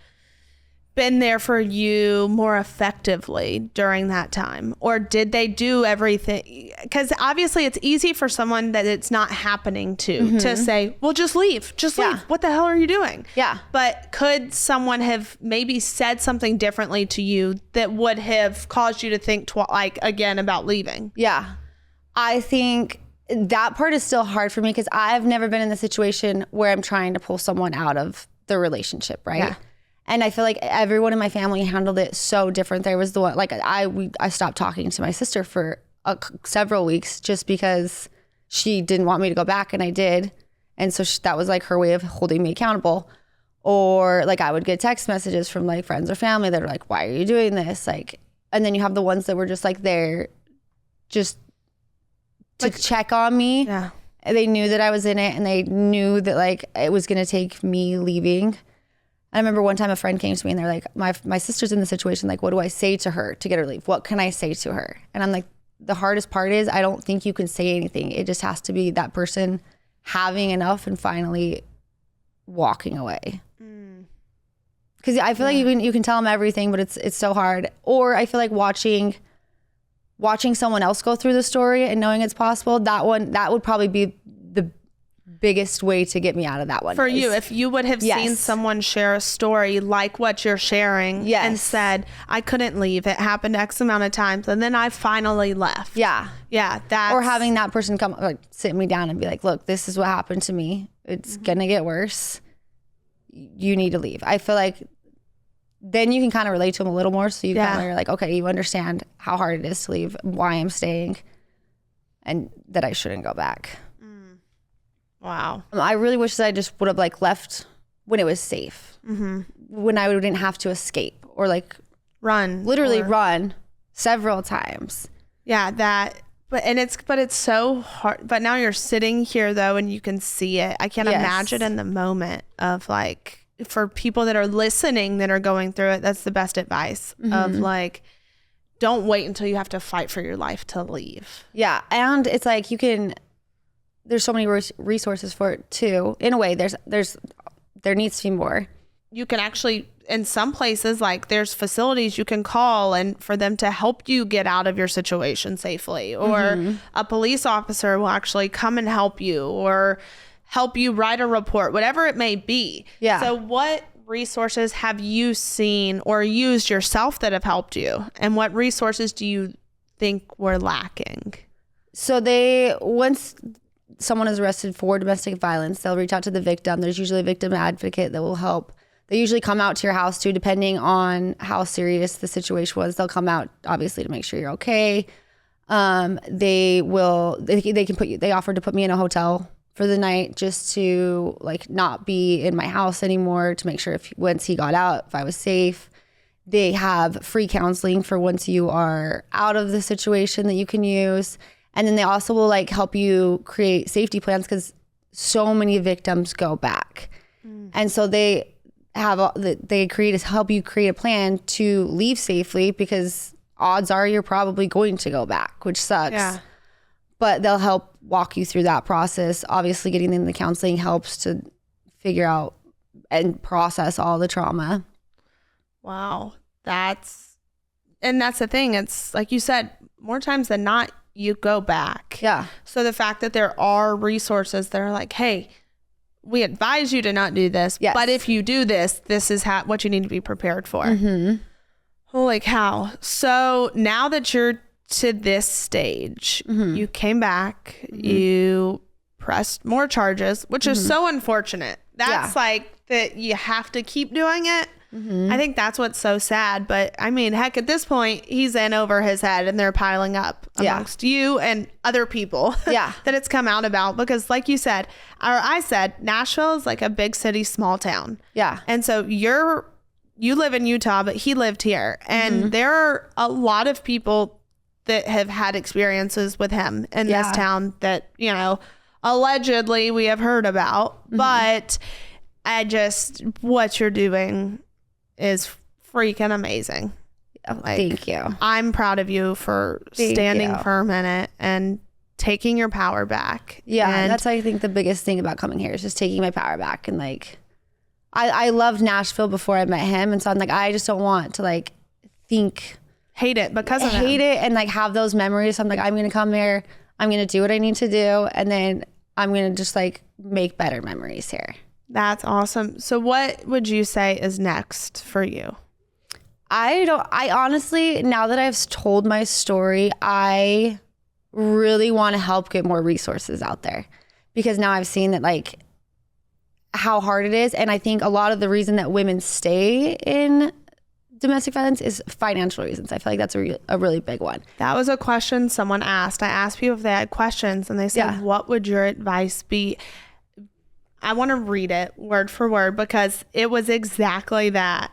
been there for you more effectively during that time? Or did they do everything? Because obviously it's easy for someone that it's not happening to say, well, just leave. Leave. What the hell are you doing? Yeah. But could someone have maybe said something differently to you that would have caused you to think again about leaving? Yeah. I think that part is still hard for me because I've never been in the situation where I'm trying to pull someone out of the relationship, right? Yeah. And I feel like everyone in my family handled it so different. There was the one, like I stopped talking to my sister for several weeks just because she didn't want me to go back, and I did. And so that was like her way of holding me accountable. Or like I would get text messages from like friends or family that are like, why are you doing this? Like, and then you have the ones that were just like there just to check on me. Yeah. They knew that I was in it and they knew that like it was going to take me leaving. I remember one time a friend came to me and they're like, my sister's in the situation. Like, what do I say to her to get her to leave? What can I say to her? And I'm like, the hardest part is I don't think you can say anything. It just has to be that person having enough and finally walking away. Because I feel like you can tell them everything, but it's so hard. Or I feel like watching someone else go through the story and knowing it's possible, that would probably be the biggest way to get me out of that one. For you, if you would have seen someone share a story like what you're sharing and said, I couldn't leave, it happened X amount of times, and then I finally left. Yeah. Or having that person come like sit me down and be like, look, this is what happened to me. It's gonna get worse. You need to leave. I feel like then you can kind of relate to them a little more. So you kind of are like, okay, you understand how hard it is to leave, why I'm staying, and that I shouldn't go back. Wow. I really wish that I just would have like left when it was safe, when I didn't have to escape or like run several times. Yeah, but it's so hard. But now you're sitting here though, and you can see it. I can't imagine in the moment of like, for people that are listening that are going through it, that's the best advice of like, don't wait until you have to fight for your life to leave. Yeah. And it's like, there's so many resources for it too. In a way, there needs to be more. You can actually, in some places, like there's facilities you can call and for them to help you get out of your situation safely, or a police officer will actually come and help you or help you write a report, whatever it may be. Yeah. So what resources have you seen or used yourself that have helped you? And what resources do you think were lacking? So once someone is arrested for domestic violence, they'll reach out to the victim. There's usually a victim advocate that will help. They usually come out to your house too, depending on how serious the situation was. They'll come out obviously to make sure you're okay. They offered to put me in a hotel for the night just to like not be in my house anymore, to make sure once he got out, if I was safe. They have free counseling for once you are out of the situation that you can use. And then they also will like help you create safety plans, because so many victims go back. And so they help you create a plan to leave safely, because odds are you're probably going to go back, which sucks. Yeah. But they'll help walk you through that process. Obviously, getting them the counseling helps to figure out and process all the trauma. Wow. That's the thing. It's like you said, more times than not, you go back. Yeah. So the fact that there are resources that are like, hey, we advise you to not do this, yes, but if you do this, this is what you need to be prepared for. Holy cow. So now that you're to this stage, you came back, you pressed more charges, which is so unfortunate. That's like that you have to keep doing it. I think that's what's so sad. But I mean, heck, at this point, he's in over his head and they're piling up amongst you and other people that it's come out about. Because like you said, or I said, Nashville is like a big city, small town. Yeah. And so you live in Utah, but he lived here. And there are a lot of people that have had experiences with him in this town that, allegedly we have heard about. But what you're doing is freaking amazing. Thank you. I'm proud of you for standing firm in it and taking your power back. Yeah, and that's I think the biggest thing about coming here is just taking my power back. And like, I loved Nashville before I met him, and so I'm like, I just don't want to like hate it because of hate it and like have those memories. So I'm like, I'm gonna come here, I'm gonna do what I need to do, and then I'm gonna just like make better memories here. That's awesome. So what would you say is next for you? I honestly, now that I've told my story, I really want to help get more resources out there, because now I've seen that like how hard it is. And I think a lot of the reason that women stay in domestic violence is financial reasons. I feel like that's a really big one. That was a question someone asked. I asked people if they had questions, and they said, what would your advice be? I want to read it word for word, because it was exactly that.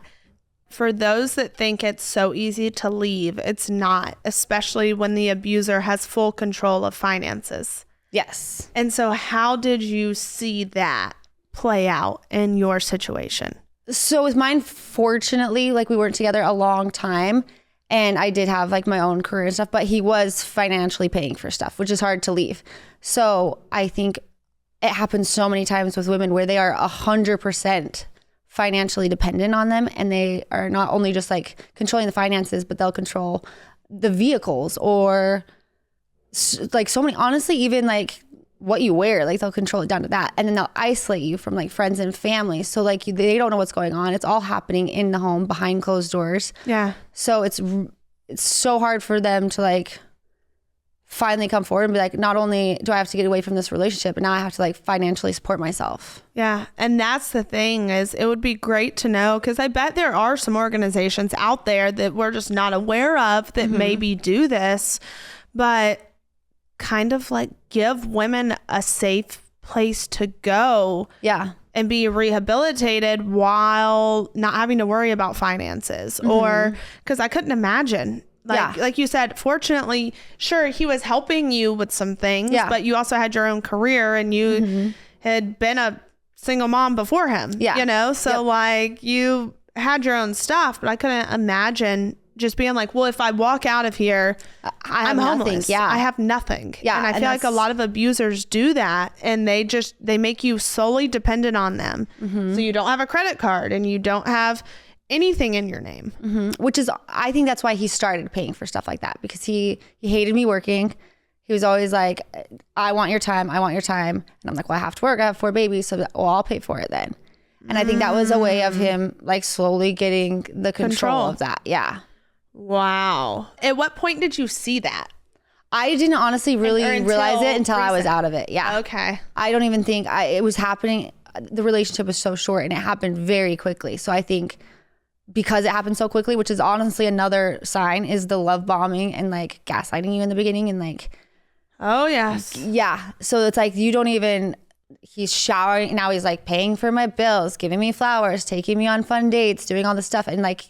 For those that think it's so easy to leave, it's not, especially when the abuser has full control of finances. Yes. And so how did you see that play out in your situation? So with mine, fortunately, like we weren't together a long time, and I did have like my own career and stuff, but he was financially paying for stuff, which is hard to leave. So I think it happens so many times with women where they are 100% financially dependent on them, and they are not only just like controlling the finances, but they'll control the vehicles or like so many, honestly, even like what you wear, like they'll control it down to that. And then they'll isolate you from like friends and family. So like they don't know what's going on. It's all happening in the home behind closed doors. Yeah. So it's so hard for them to like finally come forward and be like, not only do I have to get away from this relationship, but now I have to like financially support myself. Yeah. And that's the thing, is it would be great to know, because I bet there are some organizations out there that we're just not aware of that maybe do this, but kind of like give women a safe place to go. Yeah. And be rehabilitated while not having to worry about finances. Or because I couldn't imagine. Like you said, fortunately, sure, he was helping you with some things, but you also had your own career, and you had been a single mom before him, so like you had your own stuff, but I couldn't imagine just being like, well, if I walk out of here, I'm homeless. Yeah. I have nothing. Yeah. And I feel like a lot of abusers do that, and they make you solely dependent on them. So you don't have a credit card and you don't have anything in your name. Which is, I think that's why he started paying for stuff like that, because he hated me working. He was always like, I want your time. I want your time. And I'm like, well, I have to work. I have 4 babies. So I'll pay for it then. And I think that was a way of him like slowly getting the control of that. Yeah. Wow. At what point did you see that? I didn't honestly really realize it until I was out of it. Yeah. Okay. I don't even think it was happening. The relationship was so short and it happened very quickly. So I think because it happened so quickly, which is honestly another sign, is the love bombing and like gaslighting you in the beginning and like, oh yes. Yeah. So it's like, he's showering. Now he's like paying for my bills, giving me flowers, taking me on fun dates, doing all this stuff. And like,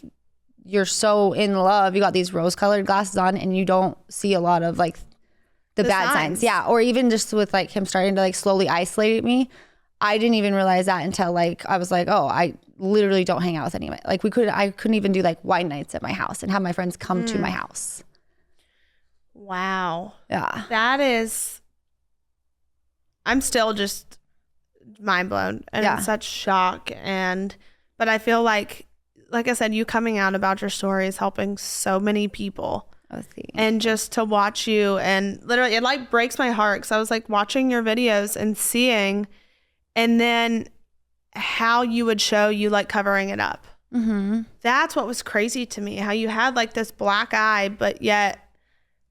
you're so in love. You got these rose colored glasses on and you don't see a lot of like the bad signs. Yeah. Or even just with like him starting to like slowly isolate me. I didn't even realize that until like, I was like, oh, I literally don't hang out with anyone. Like I couldn't even do like wine nights at my house and have my friends come to my house. Wow. Yeah. That is, I'm still just mind blown and in such shock. But I feel like I said, you coming out about your story is helping so many people. And just to watch you, and literally it like breaks my heart, because I was like watching your videos and seeing, and then how you would show you like covering it up. That's what was crazy to me, how you had like this black eye, but yet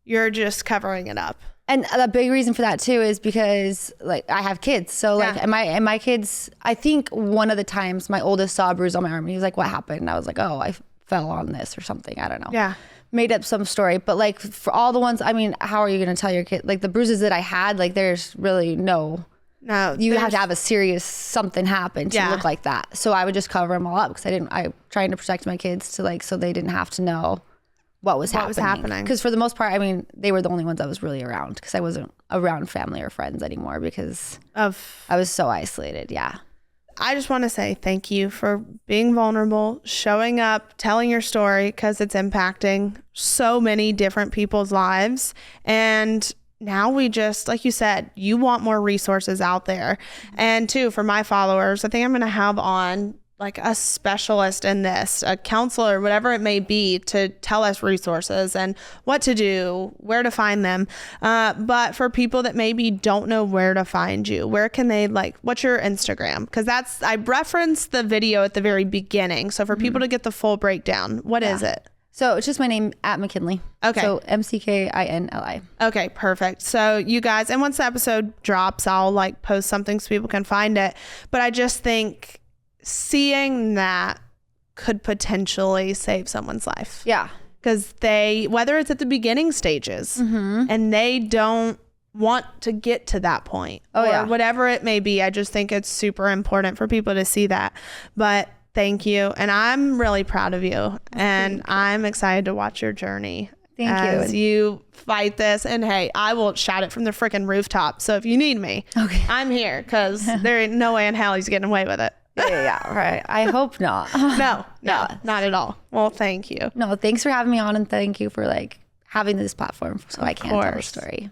you're just covering it up. And the big reason for that too is because like I have kids. So like, and my kids, I think one of the times my oldest saw a bruise on my arm and he was like, what happened? And I was like, oh, I fell on this or something. I don't know. Yeah. Made up some story. But like for all the ones, I mean, how are you going to tell your kid? Like the bruises that I had, like there's really no, you have to have a serious something happen to look like that. So I would just cover them all up, because I trying to protect my kids to like, so they didn't have to know what was happening. Because for the most part, I mean, they were the only ones I was really around, because I wasn't around family or friends anymore because I was so isolated. Yeah. I just want to say thank you for being vulnerable, showing up, telling your story, because it's impacting so many different people's lives. And now we just, like you said, you want more resources out there. And too, for my followers, I think I'm going to have on like a specialist in this, a counselor, whatever it may be, to tell us resources and what to do, where to find them. But for people that maybe don't know where to find you, where can they, like, what's your Instagram? Because I referenced the video at the very beginning. So for people to get the full breakdown, what is it? So it's just my name at McKinli. Okay. So McKinli. Okay, perfect. So you guys, and once the episode drops, I'll like post something so people can find it. But I just think seeing that could potentially save someone's life. Yeah. Because whether it's at the beginning stages and they don't want to get to that point or whatever it may be, I just think it's super important for people to see that. But thank you. And I'm really proud of you. And I'm excited to watch your journey. Thank you. As you fight this. And hey, I will shout it from the freaking rooftop. So if you need me, I'm here, because there ain't no way in hell he's getting away with it. Yeah, right. I hope not. No, not at all. Well, thank you. No, thanks for having me on, and thank you for like having this platform so I can tell the story.